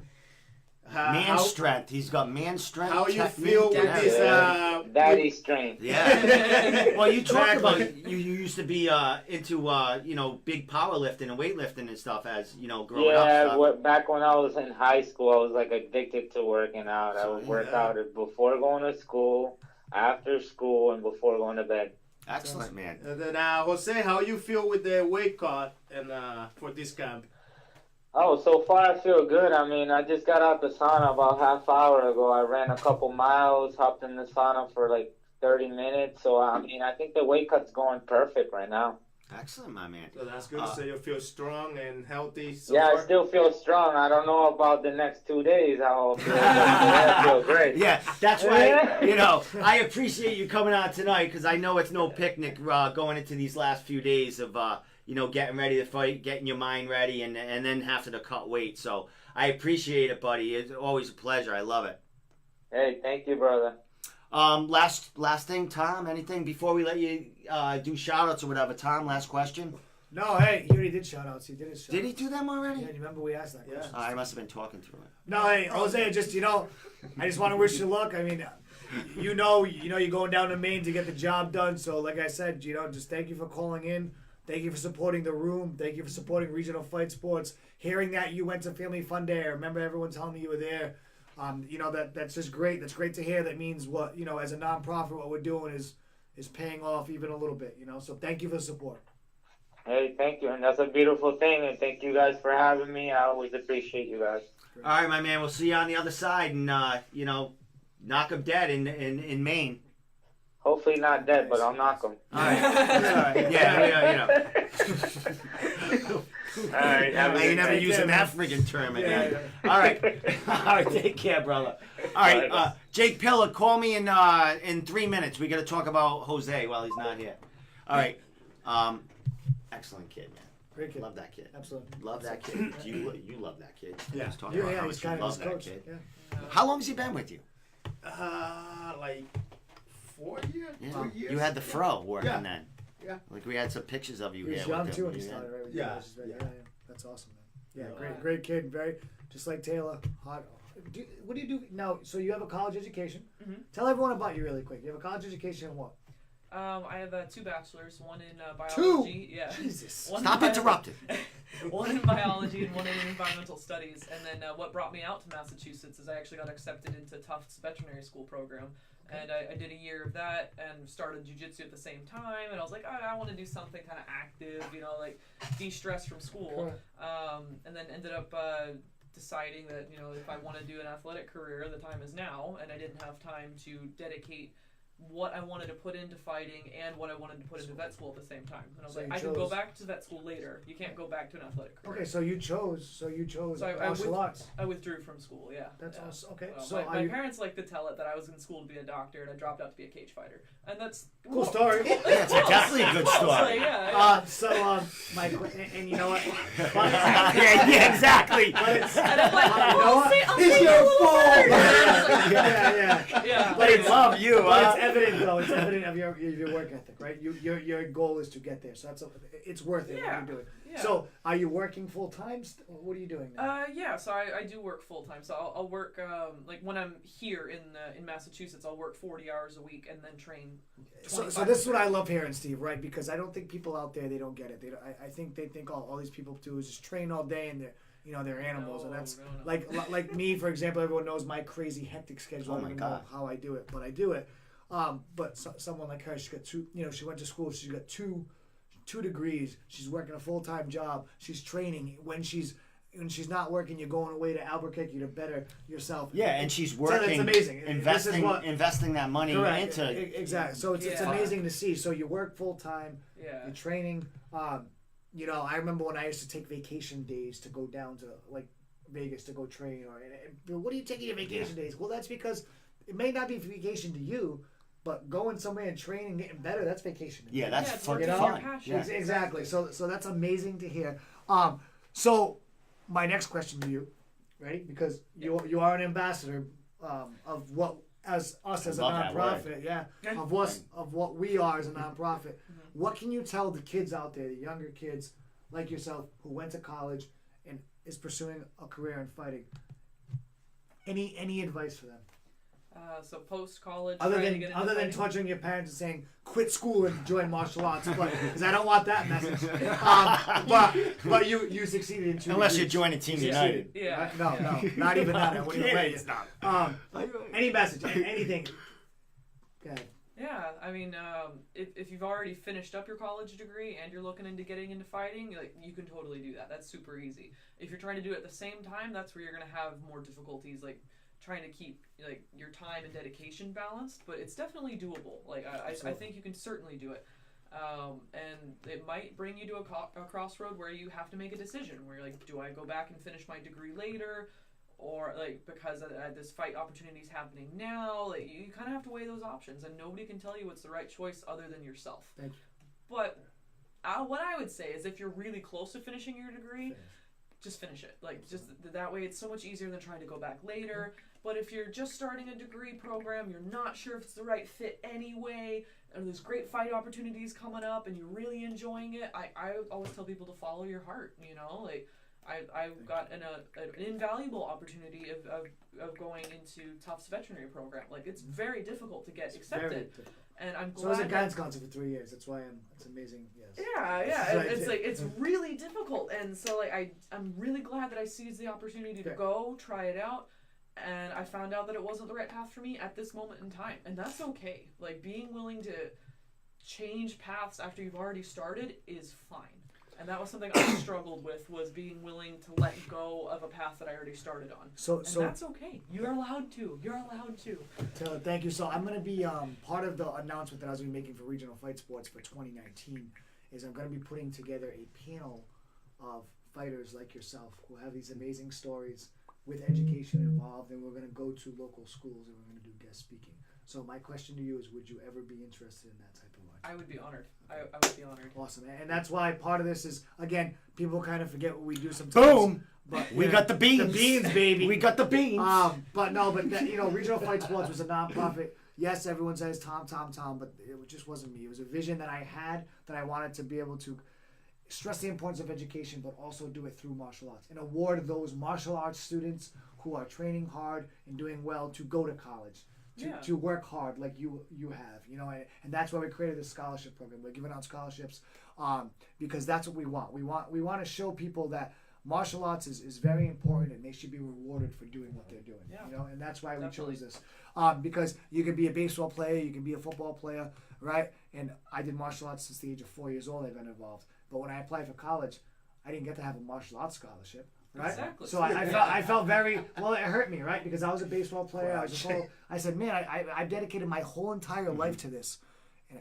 Man strength. He's got man strength. how you technique, feel with yeah. this? Daddy strength. Yeah. Well, you talked Exactly. about you used to be into big powerlifting and weightlifting and stuff as growing Yeah, up. back when I was in high school, I was like addicted to working out. I would work Yeah. out before going to school, after school, and before going to bed. Excellent, man. And then, Jose, how you feel with the weight cut and for this camp? Oh, so far I feel good. I mean, I just got out the sauna about half hour ago. I ran a couple miles, hopped in the sauna for like 30 minutes. So, I mean, I think the weight cut's going perfect right now. Excellent, my man. So that's good. So you feel strong and healthy. So Yeah, far? I still feel strong. I don't know about the next 2 days how I'll feel, but I feel great. Yeah, that's why, I appreciate you coming on tonight because I know it's no picnic going into these last few days of, getting ready to fight, getting your mind ready, and then having to cut weight. So I appreciate it, buddy. It's always a pleasure. I love it. Hey, thank you, brother. Last thing, Tom. Anything before we let you do shout outs or whatever? Tom, last question. No, hey, he already did shout outs. He did his shout Did he do them already? Yeah, you remember we asked that question? I must have been talking through it. No, hey, Jose, just, I just want to wish you luck. I mean, you're going down to Maine to get the job done. So, like I said, just thank you for calling in. Thank you for supporting the room. Thank you for supporting Regional Fight Sports. Hearing that you went to Family Fun Day, I remember everyone telling me you were there. That's just great. That's great to hear. That means what, as a nonprofit, what we're doing is paying off even a little bit, So thank you for the support. Hey, thank you. And that's a beautiful thing. And thank you guys for having me. I always appreciate you guys. All right, my man. We'll see you on the other side, and knock him dead in Maine. Hopefully not dead, but I'll knock them. All right. All right. Yeah. All right. I ain't never using that friggin' term again. Yeah. All right. Take care, brother. All right. Jake Pilla, call me in 3 minutes. We got to talk about Jose while he's not here. All right. Excellent kid, man. Great kid. Love that kid. Absolutely. Love that kid. You love that kid. Yeah. He was talking about how he's much you kind of love his that coach. kid. Yeah. How long has he been with you? Like 4 years, Yeah. 2 years. You had the fro working Yeah. then. Yeah. Like we had some pictures of you He was here. young with too him. when he started, right? With Yeah. you guys. Yeah. That's awesome, man. Yeah, Yeah. great kid. Very, just like Taylor. Hot. What do you do now? So you have a college education. Mhm. Tell everyone about you really quick. You have a college education in what? I have 2 bachelors, one in biology. Yeah. Jesus. One Stop in interrupting. One in biology and one in environmental studies. And then what brought me out to Massachusetts is I actually got accepted into Tufts veterinary school program. And I did a year of that and started jiu-jitsu at the same time. And I was like, I want to do something kind of active, like de-stress from school. And then ended up deciding that, if I want to do an athletic career, the time is now. And I didn't have time to dedicate what I wanted to put into fighting and what I wanted to put into vet school at the same time. And I was So like, you I can go chose- back to vet school later. You can't go back to an athletic career. Okay, so you chose So martial arts. I withdrew from school, yeah. That's yeah. awesome. Okay, Well, so my are you, parents like to tell it that I was in school to be a doctor and I dropped out to be a cage fighter. And that's cool story. Yeah, it's definitely a good story. Like, yeah. My and you know what? yeah, exactly. But it's, And I'm like, you know what? It's your fault. yeah. But it's love you. But it's evident though. It's evident of your work ethic, right? Your goal is to get there, so it's worth it. Yeah. What you're doing. Yeah. So, are you working full time? What are you doing now? Yeah, so I do work full time. So I'll work like when I'm here in Massachusetts, I'll work 40 hours a week and then train. So this is what I love hearing, Steve, right? Because I don't think people out there, they don't get it. I think they think all these people do is just train all day and they're animals, and that's No. like me, for example. Everyone knows my crazy hectic schedule. Oh I my don't even know God. how I do it, but I do it. But someone like her, she got two. She went to school. She got two degrees. She's working a full time job. She's training. When she's not working, you're going away to Albuquerque to better yourself. Yeah, and she's It's working, amazing. This is what- investing that money Correct. into. Exactly. So it's Yeah. amazing to see. So you work full time. Yeah. You're training. I remember when I used to take vacation days to go down to like Vegas to go train. Or what are you taking your vacation days? Well, that's because it may not be vacation to you, but going somewhere and training, getting better, that's vacation to me. Yeah, that's it's fucking working on your fun. passion. Yeah. Exactly. So that's amazing to hear. So my next question to you, right? Because you are an ambassador of what as us as a love that nonprofit, yeah, of what we are as a nonprofit. What can you tell the kids out there, the younger kids like yourself who went to college and is pursuing a career in fighting? Any advice for them? So post college, Other than torturing your parents and saying quit school and join martial arts, because I don't want that message. But you succeeded in 2 Unless degrees. you're joining Team You United. succeeded. Yeah. No, not even that. I wouldn't even let you. It's not. Any message, anything. Go ahead. Yeah, I mean, if you've already finished up your college degree and you're looking into getting into fighting, you can totally do that. That's super easy. If you're trying to do it at the same time, that's where you're gonna have more difficulties, like trying to keep your time and dedication balanced. But it's definitely doable. I think you can certainly do it. And it might bring you to a crossroad where you have to make a decision. Where you're like, do I go back and finish my degree later? Or because this fight opportunity is happening now, you kind of have to weigh those options, and nobody can tell you what's the right choice other than yourself. Thank you. But what I would say is, if you're really close to finishing your degree, just finish it. Just that way, it's so much easier than trying to go back later. But if you're just starting a degree program, you're not sure if it's the right fit anyway, and there's great fight opportunities coming up, and you're really enjoying it, I always tell people to follow your heart. You know, like I got an invaluable opportunity of going into Tufts veterinary program. Like, it's very difficult to get accepted. And I'm glad. So I was at guidance council for 3 years. That's why it's amazing. Yes. Yeah. It's really difficult, and so like I'm really glad that I seized the opportunity to go try it out, and I found out that it wasn't the right path for me at this moment in time, and that's okay. Like, being willing to change paths after you've already started is fine. And that was something I struggled with, was being willing to let go of a path that I already started on. So that's okay. You're allowed to. Taylor, thank you. So I'm going to be part of the announcement that I was going to be making for Regional Fight Sports for 2019 is I'm going to be putting together a panel of fighters like yourself who have these amazing stories with education involved, and we're going to go to local schools and we're going to do guest speaking. So my question to you is, would you ever be interested in that type of life? I would be honored. I would be honored. Awesome. And that's why part of this is, again, people kind of forget what we do sometimes. Boom! But We got the beans. The beans, baby. We got the beans. But Regional Fight Sports was a nonprofit. Yes, everyone says Tom, but it just wasn't me. It was a vision that I had, that I wanted to be able to stress the importance of education, but also do it through martial arts and award those martial arts students who are training hard and doing well to go to college. To work hard like you have, and that's why we created this scholarship program. We're giving out scholarships because that's what we want. We want to show people that martial arts is very important, and they should be rewarded for doing what they're doing. And that's why we chose this. Because you can be a baseball player, you can be a football player, right? And I did martial arts since the age of 4 years old. I've been involved, but when I applied for college, I didn't get to have a martial arts scholarship. Right? Exactly. So I felt very well. It hurt me, right? Because I was a baseball player. I said, man, I dedicated my whole entire life to this,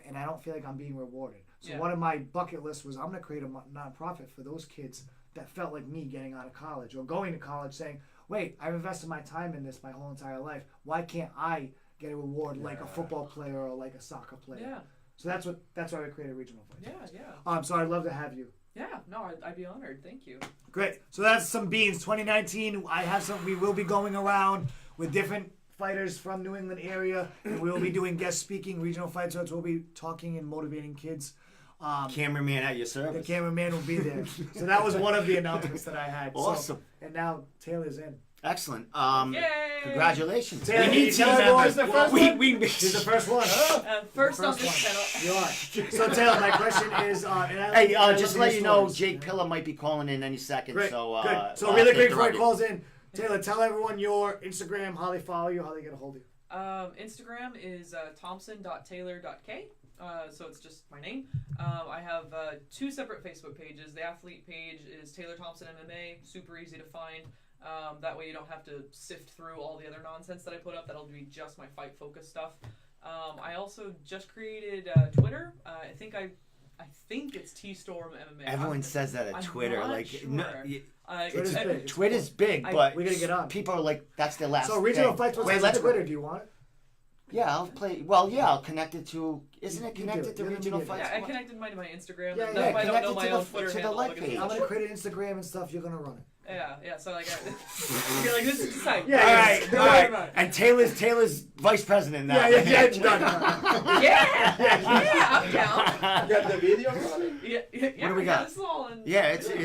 and I don't feel like I'm being rewarded. So one of my bucket lists was, I'm going to create a nonprofit for those kids that felt like me getting out of college or going to college, saying, wait, I've invested my time in this my whole entire life. Why can't I get a reward like a football player or like a soccer player? Yeah. So that's why we created Regional Fight. Yeah. So I'd love to have you. Yeah, no, I'd be honored. Thank you. Great. So that's some beans. 2019, we will be going around with different fighters from New England area, and we will be doing guest speaking, regional fight sports. We'll be talking and motivating kids. Cameraman at your service. The cameraman will be there. So that was one of the announcements that I had. Awesome. And now Taylor's in. Excellent. Yay! Congratulations. Taylor, We need team Taylor members. the first one? She's the first one. First on First this channel. You are. So Taylor, my question is, Hey, just to let you know, Jake Pilla might be calling in any second. Great. So, good. So really great before he calls in. Taylor, tell everyone your Instagram, how they follow you, how they get a hold of you. Instagram is thompson.taylor.k. So it's just my name. I have 2 separate Facebook pages. The athlete page is Taylor Thompson MMA, super easy to find. That way you don't have to sift through all the other nonsense that I put up. That'll be just my fight focused stuff. I also just created Twitter. I think it's T-Storm MMA. Everyone says that at Twitter. Not like, sure. Twitter's big, but we gotta get on. People are like, that's their last. So regional thing. fights. Wait, What's on Twitter? Do you want it? Yeah, I'll play. Well, yeah, I'll connect it to. Isn't it connected to You're the regional media fights? Yeah, I connected mine to my Instagram. Yeah, and yeah, that's why I don't know connect it my to own the- Twitter to the handle. like because page. I'm gonna create an Instagram and stuff. You're gonna run it. Yeah. So like, you're like, this is exciting. Yeah, All right. And Taylor's vice president now. Yeah. I'm down. You got the video running? Yeah. What do we got? This is all in. Yeah, it's Your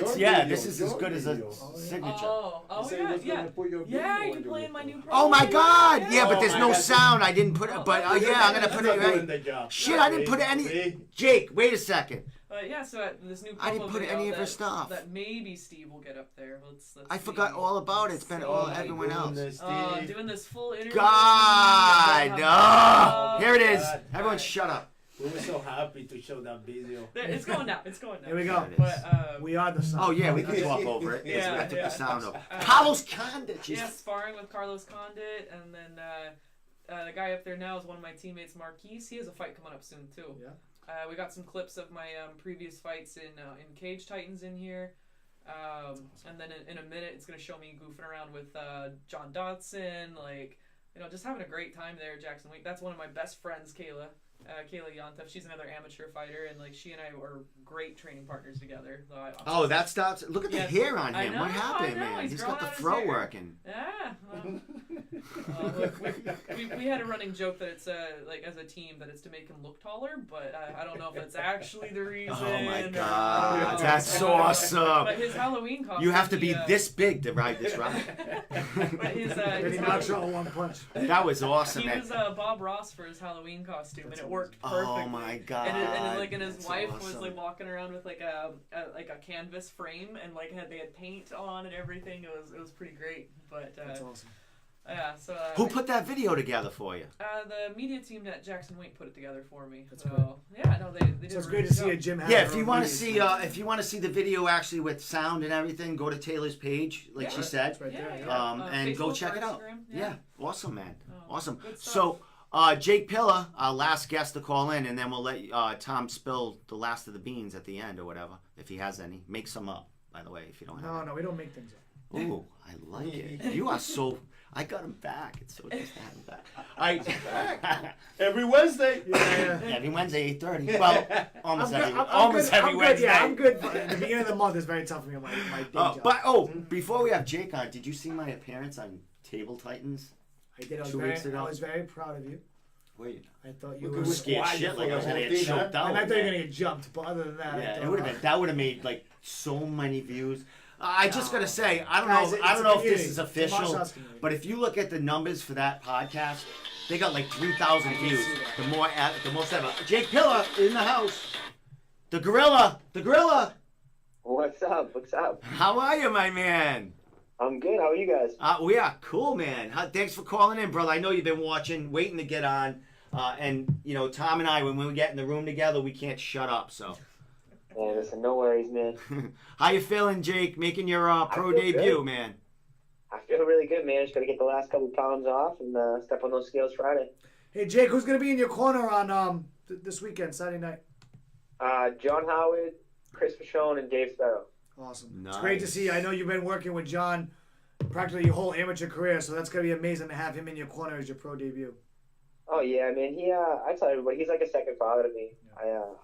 this is video, as your good as a video. signature. Oh, Say what's yeah. gonna put your Yeah, video you on playing your my new video. Oh my God! Yeah, but there's Oh, no my God. sound. I didn't put it. But yeah, I'm gonna put it Doing right. the job. Shit, I didn't put any. See? Jake, wait a second. Yeah, so this new I didn't promo put video any of her that- stuff. That maybe Steve will get up there. Let's I see. forgot all about it. It's been all everyone else. Doing this full interview. God! Oh, here it is. God. Everyone, shut up. We were so happy to show that video. It's going now. Here we go. But, We are the sun. Oh yeah, we can talk over it. Yeah, I took yeah. the sound off. Carlos Condit. yeah, sparring with Carlos Condit, and then the guy up there now is one of my teammates, Marquise. He has a fight coming up soon too. Yeah. We got some clips of my previous fights in Cage Titans in here. And then in a minute, it's going to show me goofing around with John Dodson, just having a great time there at Jackson Week. That's one of my best friends, Kayla. Kayla Yontef. She's another amateur fighter, and like she and I were great training partners together. So Oh, that stops. Look at the hair on I him. know, What happened, I know. man? He's Got the growing out his throw hair. working. Yeah. Look, we had a running joke that it's like as a team that it's to make him look taller, but I don't know if it's actually the reason. Oh my or- God, or- that's or- awesome. But his Halloween costume. You have to be he, this big to ride this ride. But his Pretty much all one punch. That was awesome, he man. was Bob Ross for his Halloween costume, and it worked perfectly. Oh my God. And his That's wife was awesome. like walking around with like a canvas frame, and like they had paint on and everything. It was pretty great. But That's awesome. yeah, so Who put that video together for you? the media team at Jackson Waite put it together for me. That's so great. yeah, no, they did. So it's a great really to see good a job. gym have Yeah, their if you own want to media see the video actually with sound and everything, go to Taylor's page, like Yeah. she said, It's right there. Yeah, Yeah. yeah. and go Facebook check or it out. Instagram, Yeah, awesome, man. Oh, Awesome. good stuff. So, Jake Pilla, our last guest to call in, and then we'll let Tom spill the last of the beans at the end or whatever, if he has any. Make some up, by the way, if you don't have. No, we don't make things up. Ooh, I like it. You are so. I got him back. It's so nice to have him back. All right. Every Wednesday. Yeah. Every Wednesday, 8:30. Well, almost I'm every, good. I'm almost good. every I'm Wednesday. good. Yeah, I'm good. The beginning of the month is very tough for me. My day job. But before we have Jake on, did you see my appearance on Table Titans? I did. 2 weeks ago. I was very proud of you. Were you? I thought you Look were at who's Scared quiet shit for like I the was gonna whole get thing, huh? choked out. And I thought you were man. gonna get jumped, but other than that, I Yeah, thought, it would have that would have made like so many views. I just gotta say, I don't Guys, know. it's I a don't know if this community. is It's a martial official, arts community. but if you look at the numbers for that podcast, they got like 3,000 views. The most ever. Jake Pilla in the house. The gorilla. What's up? What's up? How are you, my man? I'm good. How are you guys? We are cool, man. Thanks for calling in, brother. I know you've been watching, waiting to get on. And you know, Tom and I, when we get in the room together, we can't shut up. So, Hey, listen, no worries, man. how you feeling, Jake? Making your pro feel debut, good. man. I feel really good, man. Just gotta get the last couple pounds off and step on those scales Friday. Hey Jake, who's gonna be in your corner on this weekend, Saturday night? John Howard, Chris Michonne, and Dave Sparrow. Awesome. It's great to Nice. see you. I know you've been working with John practically your whole amateur career, so that's gonna be amazing to have him in your corner as your pro debut. Oh yeah, man. I tell everybody, he's like a second father to me.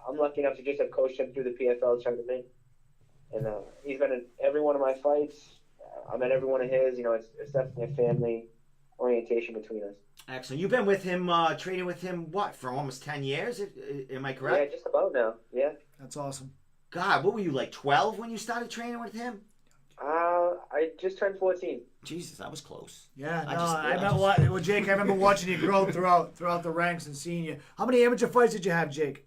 I'm lucky enough to just have coached him through the PFL tournament, and he's been in every one of my fights. I'm at every one of his. You know, it's definitely a family orientation between us. Excellent. You've been with him, training with him, what, for almost 10 years? Am I Yeah, correct? just about now. Yeah. That's awesome. God, what were you, like 12 when you started training with him? I just turned 14. Jesus, that was close. Yeah, no, I just- well, Jake, I remember watching you grow throughout the ranks and seeing you. How many amateur fights did you have, Jake?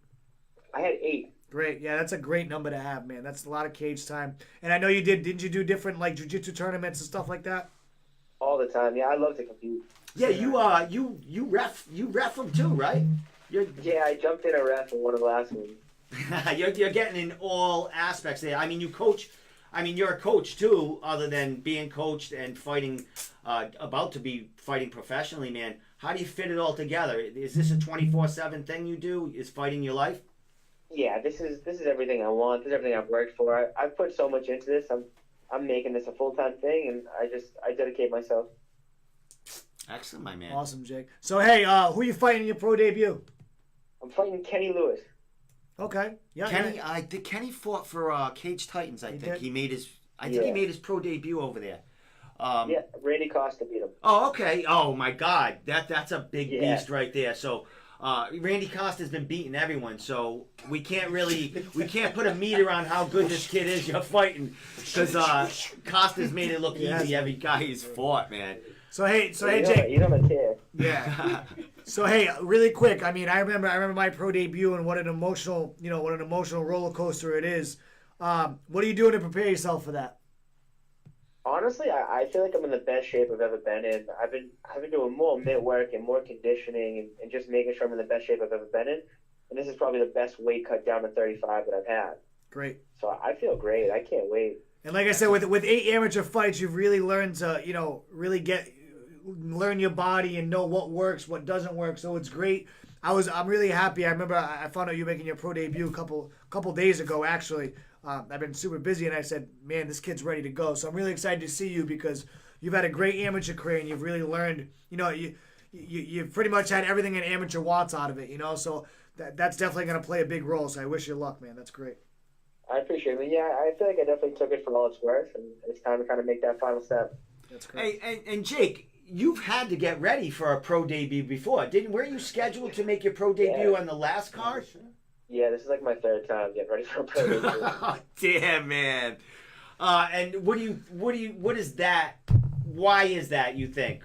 I had 8. Great. Yeah, that's a great number to have, man. That's a lot of cage time. And I know you didn't you do different like jiu-jitsu tournaments and stuff like that? All the time. Yeah, I love to compete. Yeah, you ref them too, right? You're Yeah, I jumped in a ref in one of the last ones. you're getting in all aspects there. I mean, you coach. I mean, you're a coach too, other than being coached and fighting, about to be fighting professionally, man. How do you fit it all together? Is this a 24/7 thing you do? Is fighting your life? Yeah, this is everything I want. This is everything I've worked for. I've put so much into this. I'm making this a full-time thing, and I dedicate myself. Excellent, my man. Awesome, Jake. So hey, who you fighting in your pro debut? I'm fighting Kenny Lewis. Okay. Yeah. Kenny, yeah. Kenny fought for Cage Titans. I He think did? he made his. I think he Yeah. made his pro debut over there. Yeah, Randy Costa beat him. Oh, okay. Oh my God, that's a big Yeah. beast right there. So, Randy Costa's been beating everyone. So we can't put a meter on how good this kid is you're fighting, because Costa's made it look Yes. easy every guy he's fought, man. So hey, He's Jake. on a tear. Yeah. So hey, really quick. I mean, I remember my pro debut and what an emotional roller coaster it is. What are you doing to prepare yourself for that? Honestly, I feel like I'm in the best shape I've ever been in. I've been doing more mitt work and more conditioning and just making sure I'm in the best shape I've ever been in. And this is probably the best weight cut down to 35 that I've had. Great. So I feel great. I can't wait. And like I said, with 8 amateur fights, you've really learned to really learn your body and know what works, what doesn't work. So it's great. I'm really happy. I remember I found out you making your pro debut a couple days ago. Actually, I've been super busy, and I said, man, this kid's ready to go. So I'm really excited to see you because you've had a great amateur career and you've really learned. You've pretty much had everything an amateur wants out of it. So that's definitely going to play a big role. So I wish you luck, man. That's great. I appreciate it. Yeah, I feel like I definitely took it for all it's worth, and it's time to kind of make that final step. That's great. Hey, and Jake, you've had to get ready for a pro debut before. Weren't you scheduled to make your pro debut on the last card? Yeah, this is like my third time getting ready for a pro debut. Oh, damn, man. And what is that? Why is that, you think?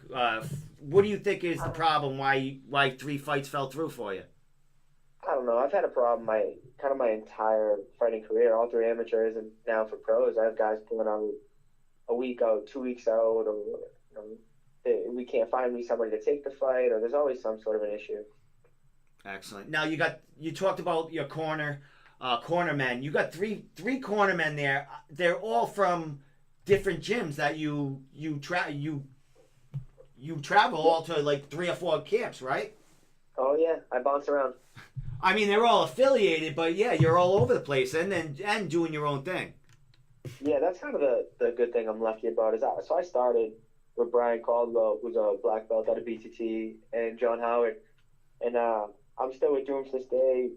What do you think is the problem? Why 3 fights fell through for you? I don't know. I've had a problem my entire fighting career, all through amateurs and now for pros. I have guys pulling out a week out, 2 weeks out, or we can't find me somebody to take the fight, or there's always some sort of an issue. Excellent. Now you talked about your cornermen. You got three cornermen there. They're all from different gyms that you travel all to like 3 or 4 camps, right? Oh yeah, I bounce around. I mean, they're all affiliated, but yeah, you're all over the place and doing your own thing. Yeah, that's kind of the good thing I'm lucky about. So I started with Brian Caldwell, who's a black belt out of BTT, and John Howard, and I'm still with Dooms to this day.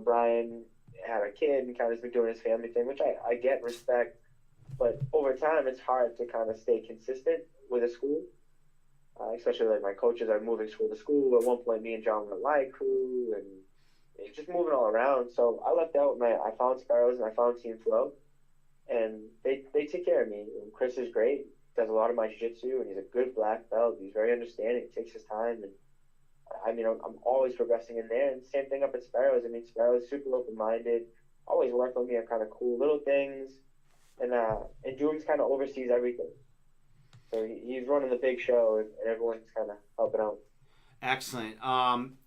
Brian had a kid and kind of has been doing his family thing, which I get and respect. But over time, it's hard to kind of stay consistent with a school, especially like my coaches are moving school to school. At one point, me and John were a live crew, and it's just moving all around. So I left out, and I found Sparrows, and I found Team Flow, and they take care of me. And Chris is great, does a lot of my jiu-jitsu, and he's a good black belt. He's very understanding, takes his time, and I mean, I'm always progressing in there. And same thing up at Sparrows. I mean, Sparrows super open-minded, always work with me on kind of cool little things, and Dooms kind of oversees everything. So he's running the big show, and everyone's kind of helping out. Excellent.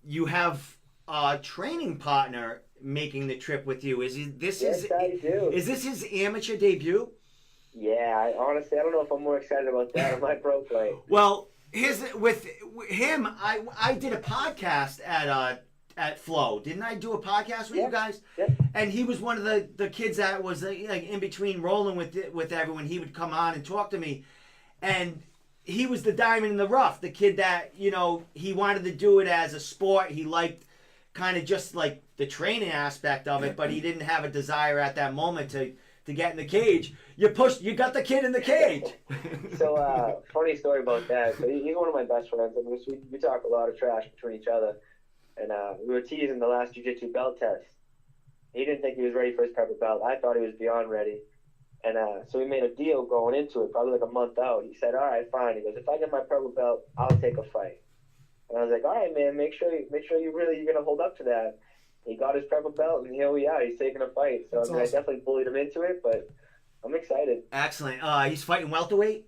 You have a training partner making the trip with you. Is this his amateur debut? Yeah, honestly, I don't know if I'm more excited about that or my pro fight. Well, with him, I did a podcast at Flow. Didn't I do a podcast with you guys? Yeah. And he was one of the kids that was like in between rolling with everyone. He would come on and talk to me, and he was the diamond in the rough. The kid that he wanted to do it as a sport. He liked kind of just like the training aspect of it, but he didn't have a desire at that moment to get in the cage. You got the kid in the cage. So, funny story about that. So he's one of my best friends. I mean, we talk a lot of trash between each other. And we were teasing the last jiu-jitsu belt test. He didn't think he was ready for his purple belt. I thought he was beyond ready. And so we made a deal going into it, probably like a month out. He said, all right, fine. He goes, if I get my purple belt, I'll take a fight. And I was like, all right, man, make sure you're going to hold up to that. He got his purple belt, and here we are. He's taking a fight. So I definitely bullied him into it, but I'm excited. Excellent. He's fighting welterweight?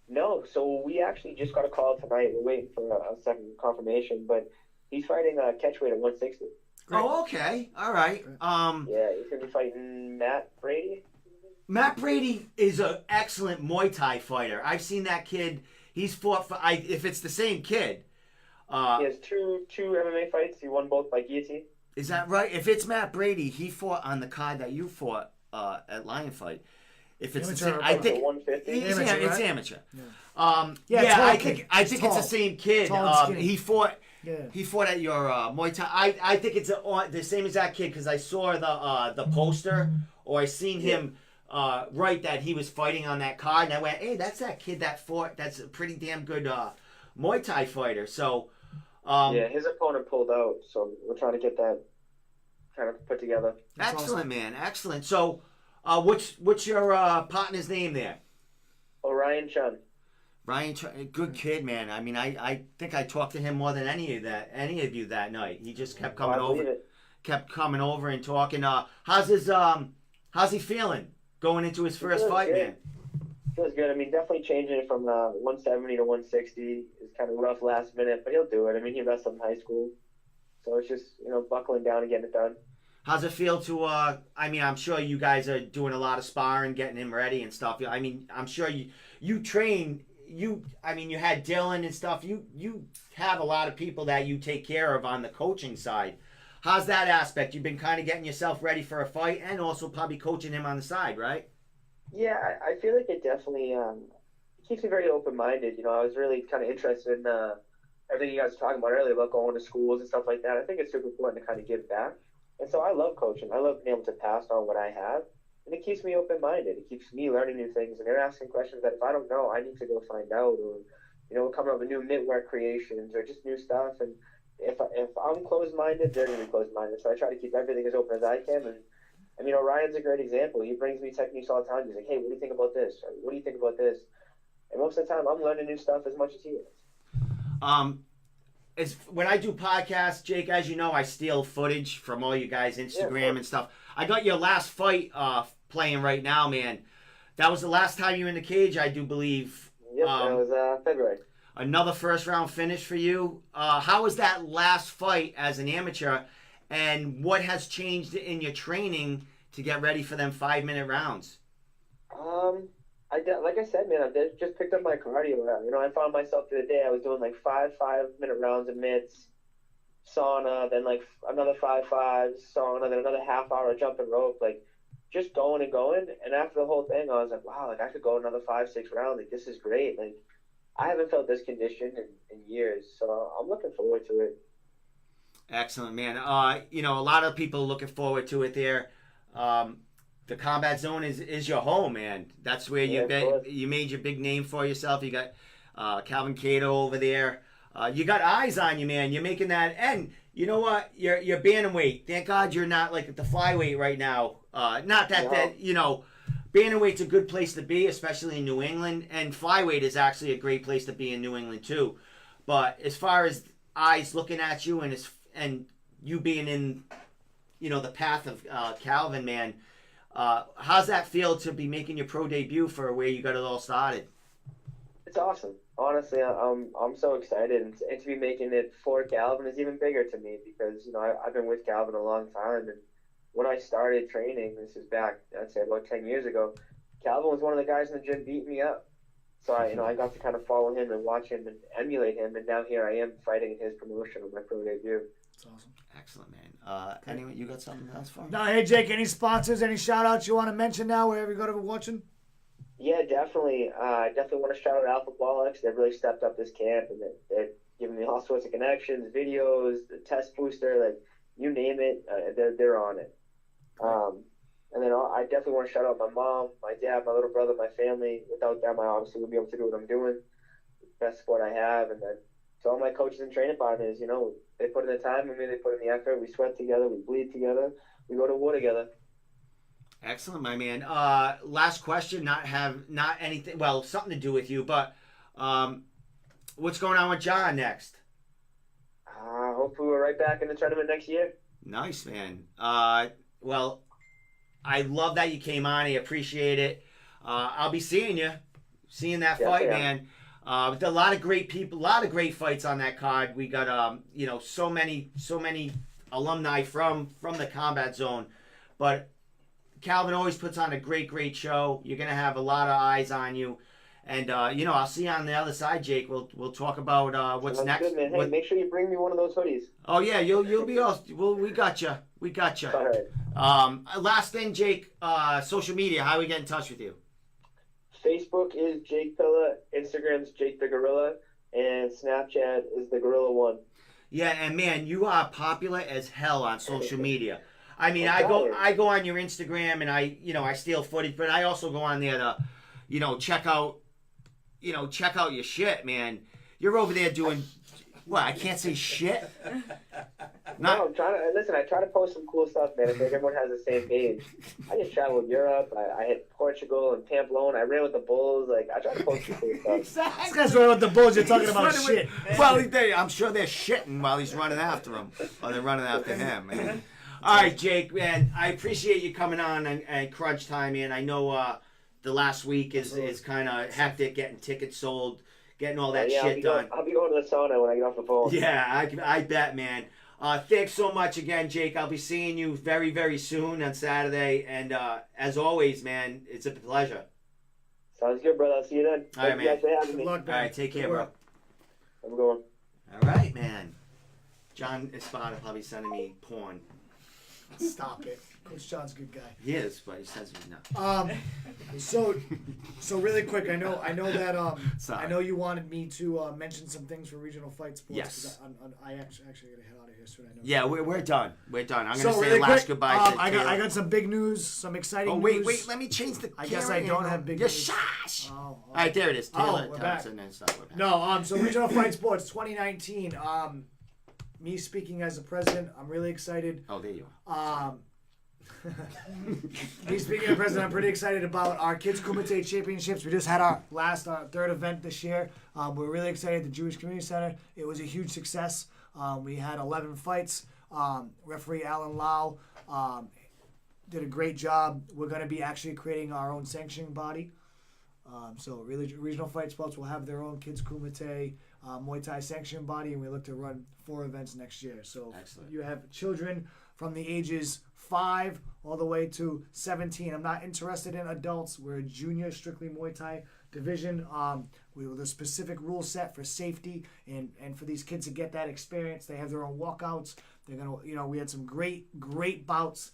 No, so we actually just got a call tonight. We're waiting for a second confirmation, but he's fighting catchweight at 160. Great. Oh, okay. All right. Yeah, he's going to be fighting Matt Brady. Matt Brady is an excellent Muay Thai fighter. I've seen that kid. He's fought for, if it's the same kid. He has two MMA fights. He won both by guillotine. Is that right? If it's Matt Brady, he fought on the card that you fought at Lion Fight. If it's Amateur, the same, I think 150. it's amateur. Yeah, I think it's the same kid. Tall and skinny. He fought. Yeah. He fought at your Muay Thai. I think it's the same exact kid because I saw the poster or I seen him write that he was fighting on that card, and I went, hey, that's that kid that fought. That's a pretty damn good Muay Thai fighter. So. Yeah, his opponent pulled out, so we're trying to get that kind of put together. Excellent, man. Excellent. So, what's your partner's name there? Orion Chun. Ryan, good kid, man. I mean, I think I talked to him more than any of you that night. He just kept coming over and talking. How's he feeling going into his first fight, good. man? Feels good. I mean, definitely changing it from 170 to 160 is kind of rough last minute, but he'll do it. I mean, he wrestled in high school, so it's just buckling down and getting it done. How's it feel to? I mean, I'm sure you guys are doing a lot of sparring, getting him ready and stuff. I mean, I'm sure you train. I mean, you had Dylan and stuff. You have a lot of people that you take care of on the coaching side. How's that aspect? You've been kind of getting yourself ready for a fight and also probably coaching him on the side, right? Yeah, I feel like it definitely keeps me very open-minded. I was really kind of interested in everything you guys were talking about earlier about going to schools and stuff like that. I think it's super important to kind of give back. And so I love coaching. I love being able to pass on what I have. And it keeps me open-minded. It keeps me learning new things. And they're asking questions that if I don't know, I need to go find out. Or, we're coming up with new knitwear creations or just new stuff. And if I'm closed-minded, they're going to be closed-minded. So I try to keep everything as open as I can. And Ryan's a great example. He brings me techniques all the time. He's like, hey, what do you think about this? Or what do you think about this? And most of the time, I'm learning new stuff as much as he is. When I do podcasts, Jake, as you know, I steal footage from all you guys' Instagram and stuff. I got your last fight playing right now, man. That was the last time you were in the cage, I do believe. Yep, that was February. Another first-round finish for you. How was that last fight as an amateur, and what has changed in your training to get ready for them 5-minute rounds? Like I said, man, I just picked up my cardio. I found myself the other day, I was doing like 5-minute rounds of mitts, sauna, then like another 5 sauna, then another half hour of jumping rope, like just going and going. And after the whole thing, I was like, wow, like I could go another 5-6 rounds. Like this is great. Like I haven't felt this conditioned in years, so I'm looking forward to it. Excellent, man. A lot of people looking forward to it there. The combat zone is your home, man. That's where you made your big name for yourself. You got Calvin Cato over there. You got eyes on you, man. You're making that. And you know what? You're bantamweight. Thank God you're not like at the flyweight right now. Not that bantamweight's a good place to be, especially in New England. And flyweight is actually a great place to be in New England too. But as far as eyes looking at you and you being in, the path of Calvin, man. How's that feel to be making your pro debut for where you got it all started? It's awesome. Honestly, I'm so excited, and to be making it for Calvin is even bigger to me because I've been with Calvin a long time, and when I started training, this is back I'd say about 10 years ago, Calvin was one of the guys in the gym beating me up. So I got to kind of follow him and watch him and emulate him, and now here I am fighting in his promotion on my pro debut. That's awesome. Excellent, man. Anyway, you got something else for me? No, hey Jake, any sponsors, any shout outs you want to mention now wherever you go to be watching? Yeah, definitely. I definitely want to shout out Alpha Bollocks. They've really stepped up this camp, and they're giving me all sorts of connections, videos, the test booster, like you name it, they're on it. And then I definitely want to shout out my mom, my dad, my little brother, my family. Without them, I obviously wouldn't be able to do what I'm doing. Best support I have, and then to all my coaches and training partners, they put in the time with me, they put in the effort. We sweat together, we bleed together, we go to war together. Excellent, my man. Last question, not anything, well, something to do with you, but what's going on with John next? Hopefully we're right back in the tournament next year. Nice, man. Well, I love that you came on. I appreciate it. I'll be seeing that fight, man. With a lot of great people, a lot of great fights on that card. We got so many alumni from the combat zone, but Calvin always puts on a great show. You're gonna have a lot of eyes on you, and I'll see you on the other side, Jake. We'll talk about what's Sounds next. Good, man. Hey, make sure you bring me one of those hoodies. Oh yeah, you'll be all. Well, we got you. All right. Last thing, Jake. Social media. How we get in touch with you? Facebook is Jake Pilla, Instagram's Jake the Gorilla, and Snapchat is the Gorilla One. Yeah, and man, you are popular as hell on social media. I mean, I go on your Instagram and I steal footage, but I also go on there to, check out your shit, man. You're over there doing what? I can't say shit. No, I'm trying to listen. I try to post some cool stuff, man. I think everyone has the same page. I just traveled Europe. I hit Portugal and Pamplona. I ran with the Bulls. Like I try to post some cool stuff. Exactly. This guy's running with the Bulls. You're talking about shit. Well, I'm sure they're shitting while he's running after them, or they're running after him, man. All right, Jake, man. I appreciate you coming on and crunch time, man. I know the last week is kind of hectic, getting tickets sold, getting all that shit done. I'll be going to the sauna when I get off the phone. Yeah, I bet, man. Thanks so much again, Jake. I'll be seeing you very, very soon on Saturday. And as always, man, it's a pleasure. Sounds good, brother. I'll see you then. All right, man. Thank you guys for having me. Good luck, man. All right, take care, bro. Have a good one. All right, man. John Espada probably sending me porn. Stop it. Coach John's a good guy. He is, but he says he's not. So really quick, I know that Sorry. I know you wanted me to mention some things for regional fight sports. Yes. 'Cause I actually got to head out of here soon. I know. Yeah, we're done. We're done. I'm So gonna say really the last quick, goodbye to I Taylor. got some big news, some exciting Oh news. wait, let me change the. I guess camera I don't angle. have big Yeah, news. shush. Oh, All right, there it is. Taylor we're back. Thompson and stuff. We're back. No, so regional fight sports 2019. Me speaking as the president, I'm really excited. Oh, there you are. Me speaking as president, I'm pretty excited about our Kids Kumite Championships. We just had our third event this year. We're really excited at the Jewish Community Center. It was a huge success. We had 11 fights. Referee Alan Lau did a great job. We're going to be actually creating our own sanctioning body. So really, regional fight sports will have their own Kids Kumite Muay Thai sanctioning body, and we look to run 4 events next year. So Excellent. you have children from the ages 5 all the way to 17. I'm not interested in adults. We're a junior, strictly Muay Thai division. We have a specific rule set for safety and for these kids to get that experience. They have their own walkouts. They're gonna, we had some great bouts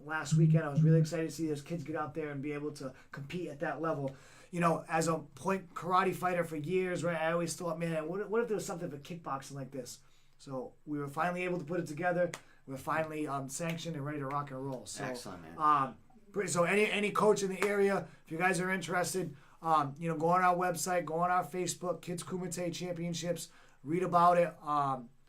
last weekend. I was really excited to see those kids get out there and be able to compete at that level. As a point karate fighter for years, right? I always thought, man, what if there was something for kickboxing like this? So we were finally able to put it together. We're finally sanctioned and ready to rock and roll. So, Excellent, man. So any coach in the area, if you guys are interested, go on our website, go on our Facebook, Kids Kumite Championships, read about it.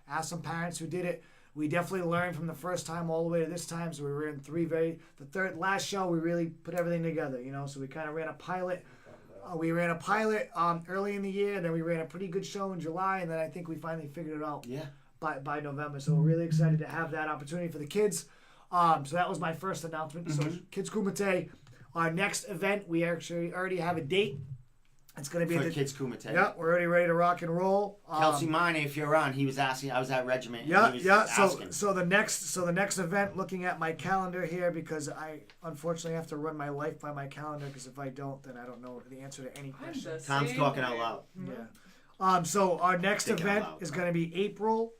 Ask some parents who did it. We definitely learned from the first time all the way to this time. So we were in last show, we really put everything together, So we kind of ran a pilot. We ran a pilot early in the year, and then we ran a pretty good show in July, and then I think we finally figured it out. Yeah. By November. So we're really excited to have that opportunity for the kids. So that was my first announcement. So Kids Kumite, our next event, we actually already have a date. It's going to be For Kids Kumite. Yeah, we're already ready to rock and roll. Kelsey Mine, if you're on, he was asking. I was at Regiment. Yeah, and he was yeah. asking. So the next event, looking at my calendar here, because I unfortunately have to run my life by my calendar, because if I don't, then I don't know the answer to any question. Tom's talking out loud. Yeah. So our next Thinking event out loud. is going to be April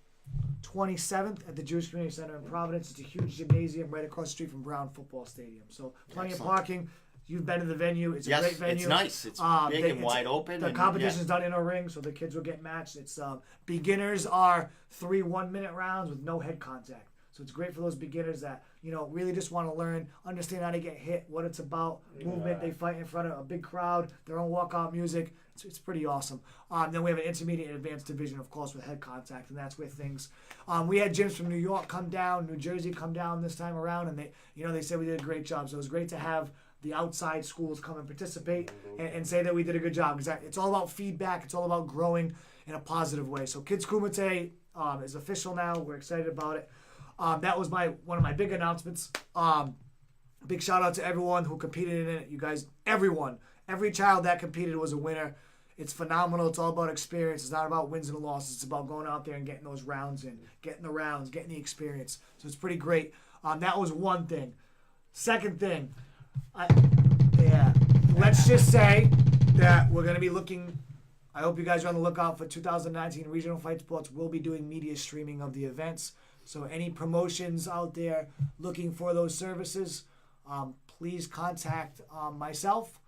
27th at the Jewish Community Center in Providence. It's a huge gymnasium right across the street from Brown Football Stadium. So plenty Excellent. of parking. You've been to the venue. It's a great venue. It's nice. It's big and wide open. The and, competition's done in a ring, so the kids will get matched. It's beginners are 3 1-minute rounds with no head contact. So it's great for those beginners that really just want to learn, understand how to get hit, what it's about, movement. They fight in front of a big crowd, their own walkout music. It's pretty awesome. Then we have an intermediate and advanced division, of course, with head contact, and that's where things. We had gyms from New York come down, New Jersey come down this time around, and they said we did a great job. So it was great to have the outside schools come and participate and say that we did a good job, because it's all about feedback. It's all about growing in a positive way. So Kids Kumite is official now. We're excited about it. That was one of my big announcements. Big shout out to everyone who competed in it. You guys, every child that competed was a winner. It's phenomenal. It's all about experience. It's not about wins and losses. It's about going out there and getting those rounds in, getting the experience. So it's pretty great. That was one thing. Second thing, let's just say that we're going to be looking. I hope you guys are on the lookout for 2019 Regional Fight Sports. We'll be doing media streaming of the events. So any promotions out there looking for those services, please contact myself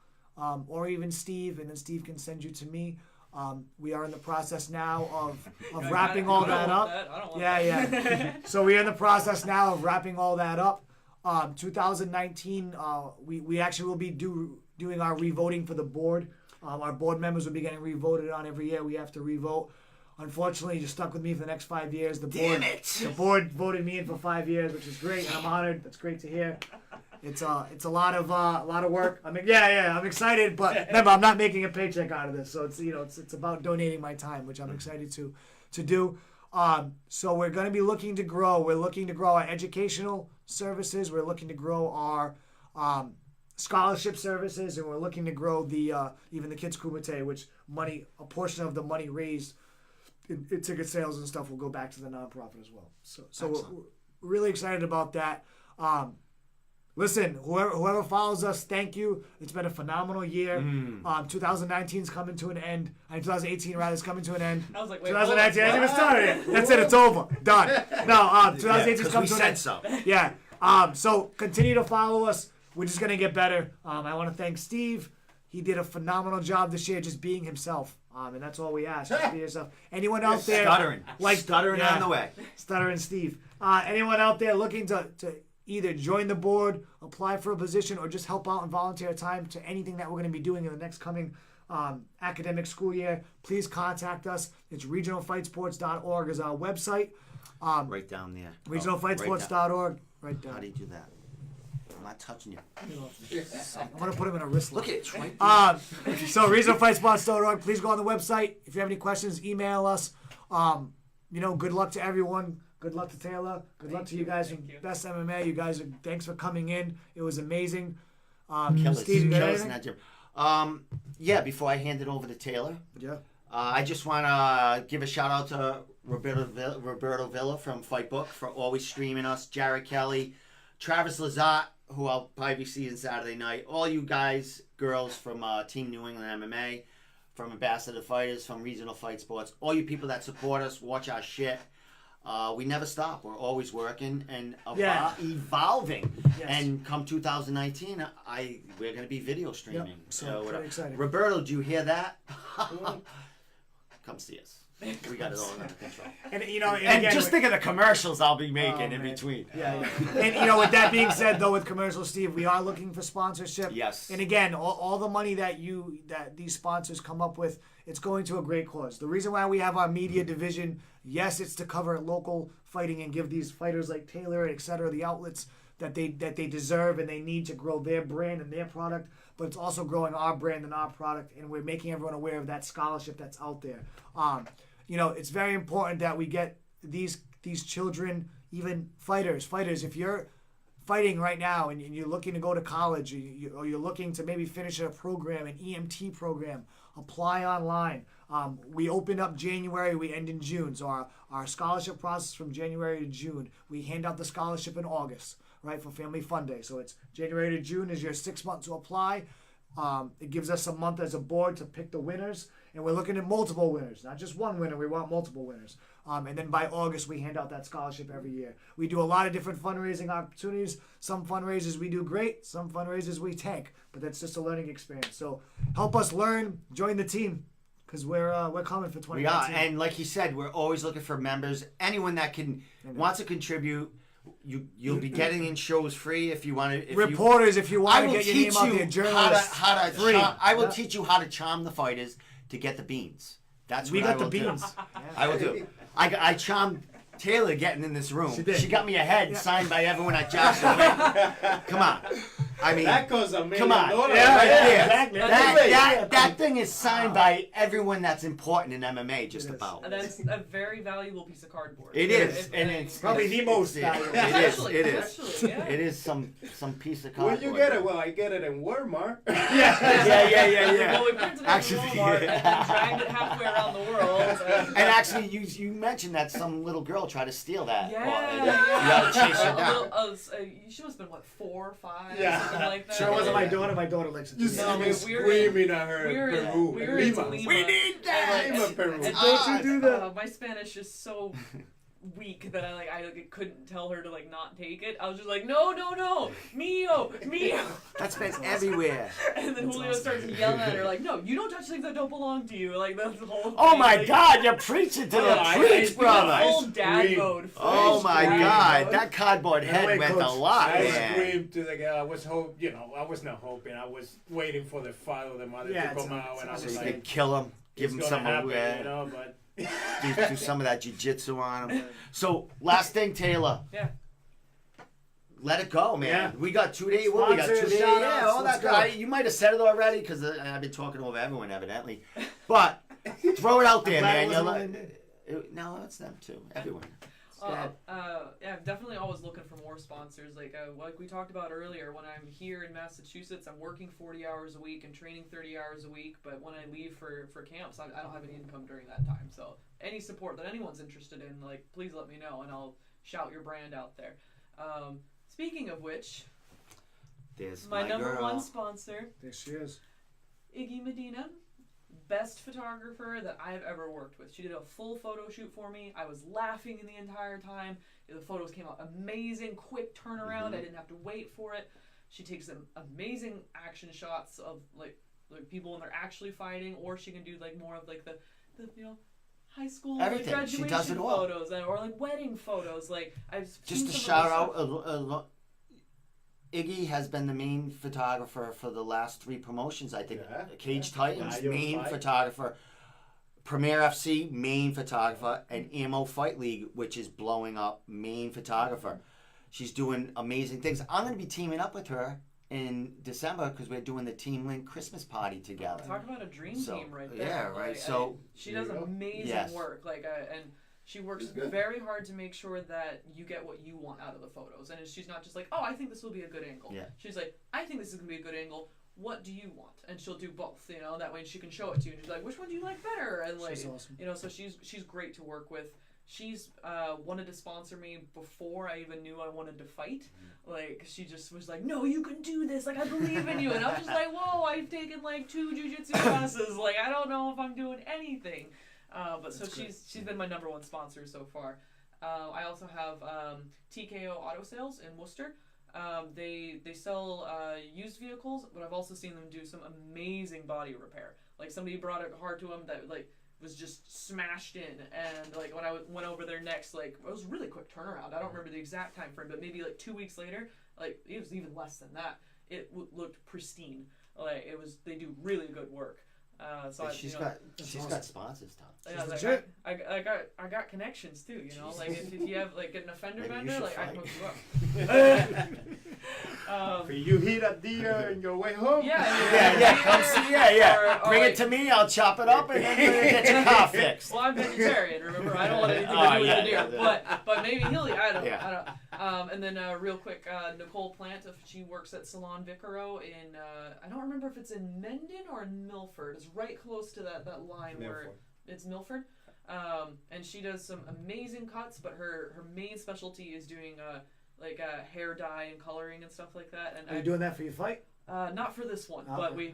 or even Steve, and then Steve can send you to me. We are in the process now of wrapping all that up. Yeah. So we are in the process now of wrapping all that up. 2019, we actually will be doing our revoting for the board. Our board members will be getting revoted on every year. We have to revote. Unfortunately, you're stuck with me for the next 5 years. The board voted me in for 5 years, which is great, and I'm honored. That's great to hear. It's a lot of work. I mean, I'm excited, but remember, I'm not making a paycheck out of this, so it's about donating my time, which I'm excited to do. So we're going to be looking to grow. We're looking to grow our educational services. We're looking to grow our scholarship services, and we're looking to grow even the Kids Kumite, which a portion of the money raised in ticket sales and stuff will go back to the nonprofit as well. So we're really excited about that. listen, whoever follows us, thank you. It's been a phenomenal year. 2019 is coming to an end. 2018 rather is coming to an end. I was like, wait, 2019 hasn't even started yet. That's it. It's over. Done. No, 2018 is coming to an end. So. Yeah. So continue to follow us. We're just gonna get better. I want to thank Steve. He did a phenomenal job this year, just being himself. And that's all we ask. Just be yourself. Anyone out there Stuttering on the way. Stuttering Steve. Anyone out there looking to either join the board, apply for a position, or just help out and volunteer time to anything that we're going to be doing in the next coming academic school year, please contact us. It's regionalfightsports.org is our website. Right down there. Regionalfightsports.org. Right down. How do you do that? I'm not touching you. I'm going to put him in a wrist lock. Look at it. It's right there. So regionalfightsports.org. Please go on the website. If you have any questions, email us. Good luck to everyone. Good luck to Taylor. Good luck to you guys from Best MMA. You guys, thanks for coming in. It was amazing. Steve, you got anything? Yeah, before I hand it over to Taylor, Yeah. I just want to give a shout out to Roberto Villa from Fightbook for always streaming us. Jared Kelly, Travis Lazat, who I'll probably be seeing Saturday night. All you guys, girls from Team New England MMA, from Ambassador Fighters, from Regional Fight Sports. All you people that support us, watch our shit. We never stop. We're always working and evolving. Yes. And come 2019, we're going to be video streaming. Yep. So pretty exciting. Roberto, do you hear that? Come see us. We got it all under control. And And just think of the commercials I'll be making in man. between. Yeah. And with that being said, though, with commercials, Steve, we are looking for sponsorship. Yes. And again, all the money that these sponsors come up with, it's going to a great cause. The reason why we have our media division, yes, it's to cover local fighting and give these fighters like Taylor, et cetera, the outlets that they deserve and they need to grow their brand and their product. But it's also growing our brand and our product, and we're making everyone aware of that scholarship that's out there. It's very important that we get these children, even fighters. If you're fighting right now and you're looking to go to college or you're looking to maybe finish a program, an EMT program, apply online. We open up January, we end in June. So our scholarship process from January to June. We hand out the scholarship in August, right, for Family Fun Day. So it's January to June is your 6 months to apply. It gives us a month as a board to pick the winners. And we're looking at multiple winners, not just one winner. We want multiple winners. And then by August, we hand out that scholarship every year. We do a lot of different fundraising opportunities. Some fundraisers we do great. Some fundraisers we tank. But that's just a learning experience. So help us learn. Join the team. Because we're coming for 2019. We are. And like you said, we're always looking for members. Anyone that wants to contribute. You'll be getting in shows free if you want to. Reporters, if you want to get your name out there. Journalists, free. I will teach you how to charm the fighters to get the beans. That's what we got I will the beans. Do. I will do. I charmed Taylor getting in this room. She got me a head signed by everyone at Joshua. Come on. I mean, that goes $1 million. Come on. Right Exactly. there. That thing is signed by everyone that's important in MMA, just about. And that's a very valuable piece of cardboard. It is, and it's probably the most valuable. It is. Especially, yeah. It is some piece of cardboard. Where you get it? Well, I get it in Walmart. Yeah. Well, we printed it Actually, in Walmart and then dragged it halfway around the world. And actually, you mentioned that some little girl tried to steal that. Yeah. You gotta chase her down. She must have been, 4 or 5, Yeah. something like that. Sure, it wasn't my daughter. My daughter likes it. You too. see No, me we were screaming at her we were in Peru. we were in Lima. Lima. We need that. Lima, Peru. And don't you do that? My Spanish is so weak that I couldn't tell her to not take it. I was just like, no, mio. That's been everywhere. And then Julio starts yelling at her like, no, you don't touch things that don't belong to you. Like that's the whole thing. Oh my God, you're preaching to the preach, brother. Full dad mode. Oh my Dad God, mode. that cardboard head went a lot, I man. screamed to the girl. I was I was not hoping. I was waiting for the father or the mother to come out, and I So was you like, could kill him, give him it's some gonna happen, but. do some of that jiu-jitsu on him. So, last thing, Taylor. Yeah. Let it go, man. Yeah. We got 2 days. What we got? 2 Sponsors, days. shout Yeah, outs, all let's that. go. You might have said it already because I've been talking over everyone, evidently. But throw it out there, I'm glad man. it wasn't No, it's them too. Everyone. Yeah, I'm definitely always looking for more sponsors. Like we talked about earlier, when I'm here in Massachusetts, I'm working 40 hours a week and training 30 hours a week. But when I leave for camps, I don't have any income during that time. So any support that anyone's interested in, please let me know, and I'll shout your brand out there. Speaking of which, There's My number girl. one sponsor, There she is. Iggy Medina, best photographer that I've ever worked with. She did a full photo shoot for me. I was laughing the entire time. The photos came out amazing, quick turnaround. I didn't have to wait for it. She takes some amazing action shots of like people when they're actually fighting, or she can do like more of like the high school like, Everything. She graduation does it all. photos or like wedding photos. Like I've Just seen to some shout of her out, stuff. Iggy has been the main photographer for the last 3 promotions. I think Yeah. Cage Titans, Lion main Fight. photographer. Premier FC, main photographer. And Ammo Fight League, which is blowing up, main photographer. She's doing amazing things. I'm going to be teaming up with her in December because we're doing the Team Link Christmas party together. Talk about a dream So, team right there. yeah, right. Like, So, she does There you go. amazing Yes. work. Like, and she works It's good. very hard to make sure that you get what you want out of the photos. And she's not just like, oh, I think this will be a good angle. Yeah. She's like, I think this is gonna be a good angle. What do you want? And she'll do both. You know, that way she can show it to you. And she's like, which one do you like better? And like, She's awesome. you know, so she's great to work with. She's wanted to sponsor me before I even knew I wanted to fight. Like, she just was like, no, you can do this. Like, I believe in you. And I'm just like, whoa, I've taken like 2 jiu-jitsu classes. Like, I don't know if I'm doing anything. But so That's great. she's been my number one sponsor so far. I also have TKO Auto Sales in Worcester. They sell used vehicles, but I've also seen them do some amazing body repair. Like, somebody brought a car to them that like was just smashed in, and like when I went over there next, like it was a really quick turnaround. I don't remember the exact time frame, but maybe like 2 weeks later, like it was even less than that. It looked pristine. Like it was, they do really good work. So she's you know, got awesome. sponsors, Tom. yeah, She's like, legit. I got connections too, you know. Jesus. Like if you have like an offender Maybe you vendor, should like I fight. can hook you up. For you hit a deer on your way home. Yeah, come see, Or Bring like- it to me, I'll chop it up, and then you get your car fixed. Well, I'm vegetarian. Remember, I don't want anything to Oh, do with yeah, the deer. yeah. But maybe he'll. I don't. Yeah. And then real quick, Nicole Plant. She works at Salon Vicaro in. I don't remember if it's in Mendon or in Milford. It's right close to that line where Milford. it's Milford. And she does some amazing cuts, but her main specialty is doing like hair dye and coloring and stuff like that. And Are you doing that for your fight? not for this one, but Okay.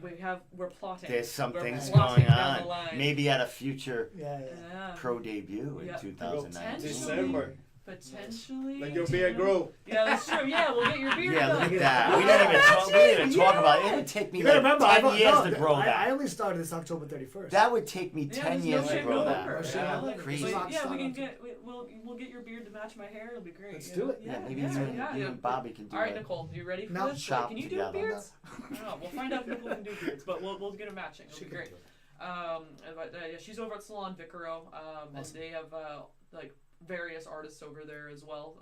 we're plotting. There's some We're things plotting going down the on. line. Maybe at a future Yeah. Yeah. pro debut in Yeah. 2019. December. Potentially. Let your beard grow. Yeah, that's true. Yeah, we'll get your beard Yeah, done. look at that. We didn't even talk about it. It would take me You gotta like remember, 10 years to grow I that. only started this October 31st. That would take me Yeah, 10 there's years no to shit grow going that. on. Yeah, like, crazy. so, yeah, Start we can off. we'll get your beard to match my hair. It'll be great. Let's you do know? it. Yeah, maybe yeah. you and Bobby can do All right, it. Nicole, you ready for No. this? Shop Can you do together. beards? I don't know. We'll find out if Nicole can do beards, but we'll get them matching. It'll She be can great. do it. Yeah, she's over at Salon Vicaro, and Awesome. they have like various artists over there as well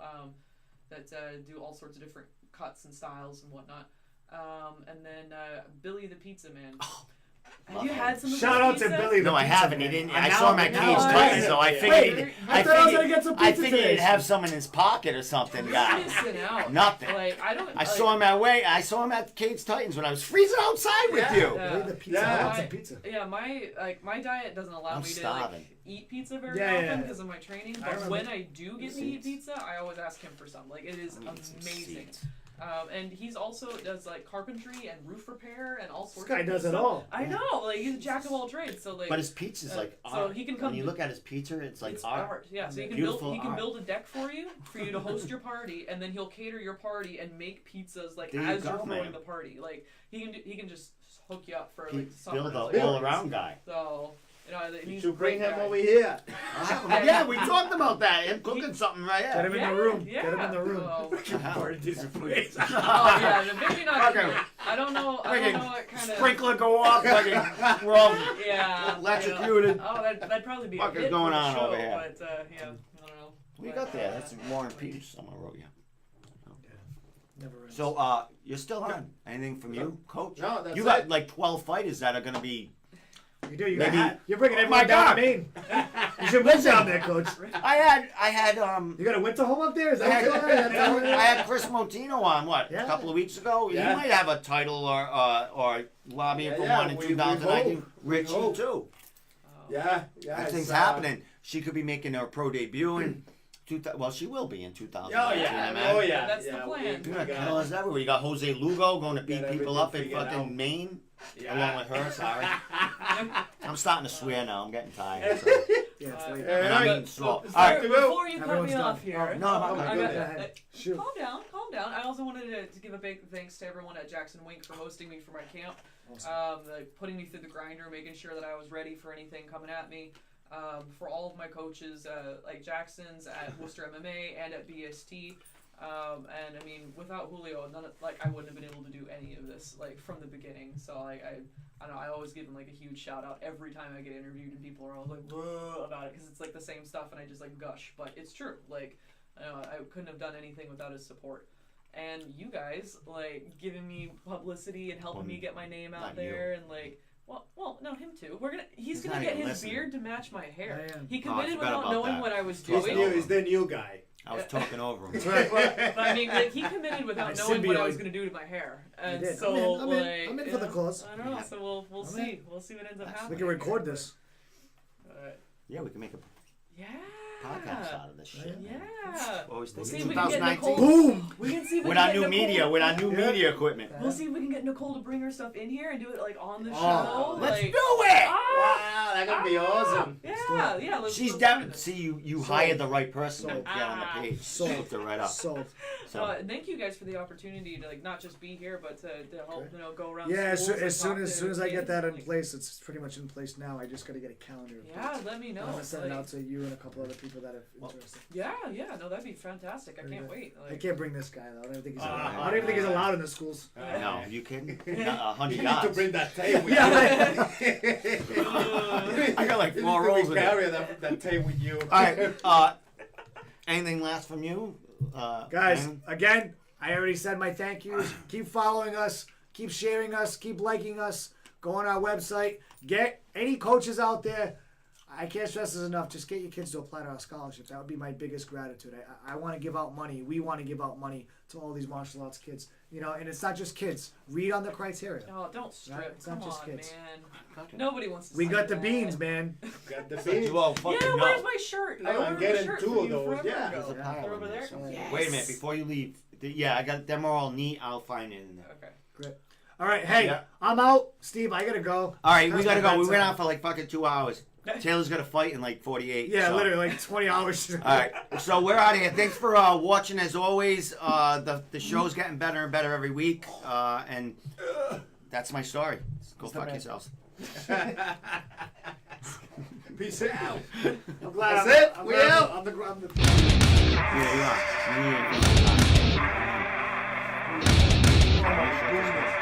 that do all sorts of different cuts and styles and whatnot. And then Billy the Pizza Man. Have you had some of Shout his out to pizza? Billy. the No, I pizza haven't. He man. didn't. And I saw him at now Cage I- Titans, so I Wait, figured. wait, I thought I was gonna get some I pizza figured today. he'd have some in his pocket or something, You're guy. missing out. Nothing. Like I don't. I saw him I saw him at Cage Titans when I was freezing outside with Yeah. you. Yeah. Billy the pizza. Yeah. I want some pizza. Yeah, my diet doesn't allow I'm me starving. to like eat pizza very Yeah, yeah, often yeah. because of my training. I But remember. when I do get to eat Receipts. pizza, I always ask him for some. Like it is Let me get some amazing. seeds. And he's also does like carpentry and roof repair and all This sorts. guy of cool does it stuff. all. I know, like he's a jack of all trades. So like, But his pizza's like so art. he can When come you to- look at his pizza, it's like it's art. Yeah, so he can Beautiful he can art. build a deck for you to host your party, and then he'll cater your party and make pizzas like There you as go, you're throwing man. the party. Like he can just hook you up for He like summer. build Like, an all-around guy. So you know You he's should a great bring him guy. over here. Yeah, we talked about that. Him cooking something right Get here. him in the room. Yeah. Get him in the room. So, Party this place. oh yeah, maybe not. Okay. I don't know. I don't know what kind of. Sprinkler go off. Fucking, we're all Yeah. electrocuted. Oh, that'd probably be Fuck a is hit going for the on show, over here? But yeah, I don't know. What you got there? That's Warren Peach. Someone wrote you. Never ends. So, you're still on. Anything from you, Coach? No, that's You got it. like 12 fighters that are gonna be. You do. Maybe- You're bringing Oh everyone my down God. to Maine. You should move down there, Coach. I had You got a winter home up there? Is I that what had, you're doing? I had Chris Motino on a Yeah. couple of weeks ago. Yeah. He might have a title or lobbying for one in we 2019. hope. Richie hope. too. Yeah, That it's, thing's happening. She could be making her pro debut in Well, she will be in 2000. Oh yeah, oh yeah. That's the plan. You got killers everywhere. You got Jose Lugo going to beat Got people up in everything figured fucking out. Maine, Yeah. along with her. Sorry, I'm starting to swear now. I'm getting tired. So. Yeah, it's late. And I mean, But slow. All before, right. before you cut Everyone's me done. off here, No, I'm I good. got- Shoot. calm down. I also wanted to give a big thanks to everyone at Jackson Wink for hosting me for my camp. Like putting me through the grinder, making sure that I was ready for anything coming at me. For all of my coaches, like Jackson's at Worcester MMA and at BST. And I mean, without Julio, I wouldn't have been able to do any of this like from the beginning. So I don't know. I always give him like a huge shout out every time I get interviewed, and people are always like, "Whoa," about it because it's like the same stuff, and I just like gush. But it's true. Like, I couldn't have done anything without his support. And you guys like giving me publicity and helping me get my name out Not there, and like. Well, no, him too. He's He's gonna not get even his listening. beard to match my hair. I am. He Oh, I committed forgot without about knowing that. what I was He's doing. He's the new guy. I was talking over him. But I mean, like, he committed without My knowing what I symbiote. was gonna do to my hair, and did. so I'm in. like, I'm in you for the know, cause. I don't know. So we'll I'm see. in. We'll see what ends up That's- happening. We can record this. Alright. Yeah, we can make a Yeah. podcast out of this shit. Yeah. Always We'll think see if we can get 2019. Nicole. Boom! We can see if we With can our get new Nicole. media, with our new Yeah. media equipment. We'll see if we can get Nicole to bring her stuff in here and do it like on the Oh, show. Let's like, do it. Ah, Wow, that could be awesome. Yeah. She's let's definitely. do it. See, you Sold. hired the right person to Sold. get on the page. Sold. Hooked her right up. So, So, Thank you guys for the opportunity to like not just be here, but to help go around. yeah, as schools soon and as talk soon as to I get kids, that in like, place, it's pretty much in place now. I just got to get a calendar. Yeah, let me know. I'm gonna send it like- out to you and a couple other people that are interested. Yeah, no, that'd be fantastic. I Very can't good. wait. I Like, can't bring this guy though. I don't even think he's. Uh, Allowed. I don't even think he's allowed in the schools. no, you kidding? You 100 need to yards. bring that tape with Yeah. you. I got like You 4 need to rolls of it. carry that tape with you. All right. Anything last from you, Guys, Brandon? again, I already said my thank yous. Keep following us. Keep sharing us. Keep liking us. Go on our website. Get any coaches out there. I can't stress this enough. Just get your kids to apply to our scholarships. That would be my biggest gratitude. I want to give out money. We want to give out money to all these martial arts kids. You know, and it's not just kids. Read on the criteria. oh, don't strip. Right, it's not Come just on, kids. man. Nobody wants to. We see got the that. beans, man. Got the So beans. you all fucking Yeah, know. where's my shirt? No, I I'm ordered a getting shirt 2 for of you those. forever Yeah. ago. There's a pile They're in over there there. somewhere. Yes. Wait a minute, before you leave. Yeah, I got them are all neat. I'll find it in there. Okay. All right, hey, Yeah. I'm out. Steve, I gotta go. All right, we That's gotta my go. We bedtime. went out for like fucking 2 hours. Taylor's got to fight in like 48. Yeah, so. literally like 20 hours. All right, so we're out of here. Thanks for watching as always. The show's getting better and better every week, and that's my story. Go fuck man. yourselves. Peace out. I'm glad That's I'm, it. I'm We glad out. I'm the Yeah, you are. Yeah.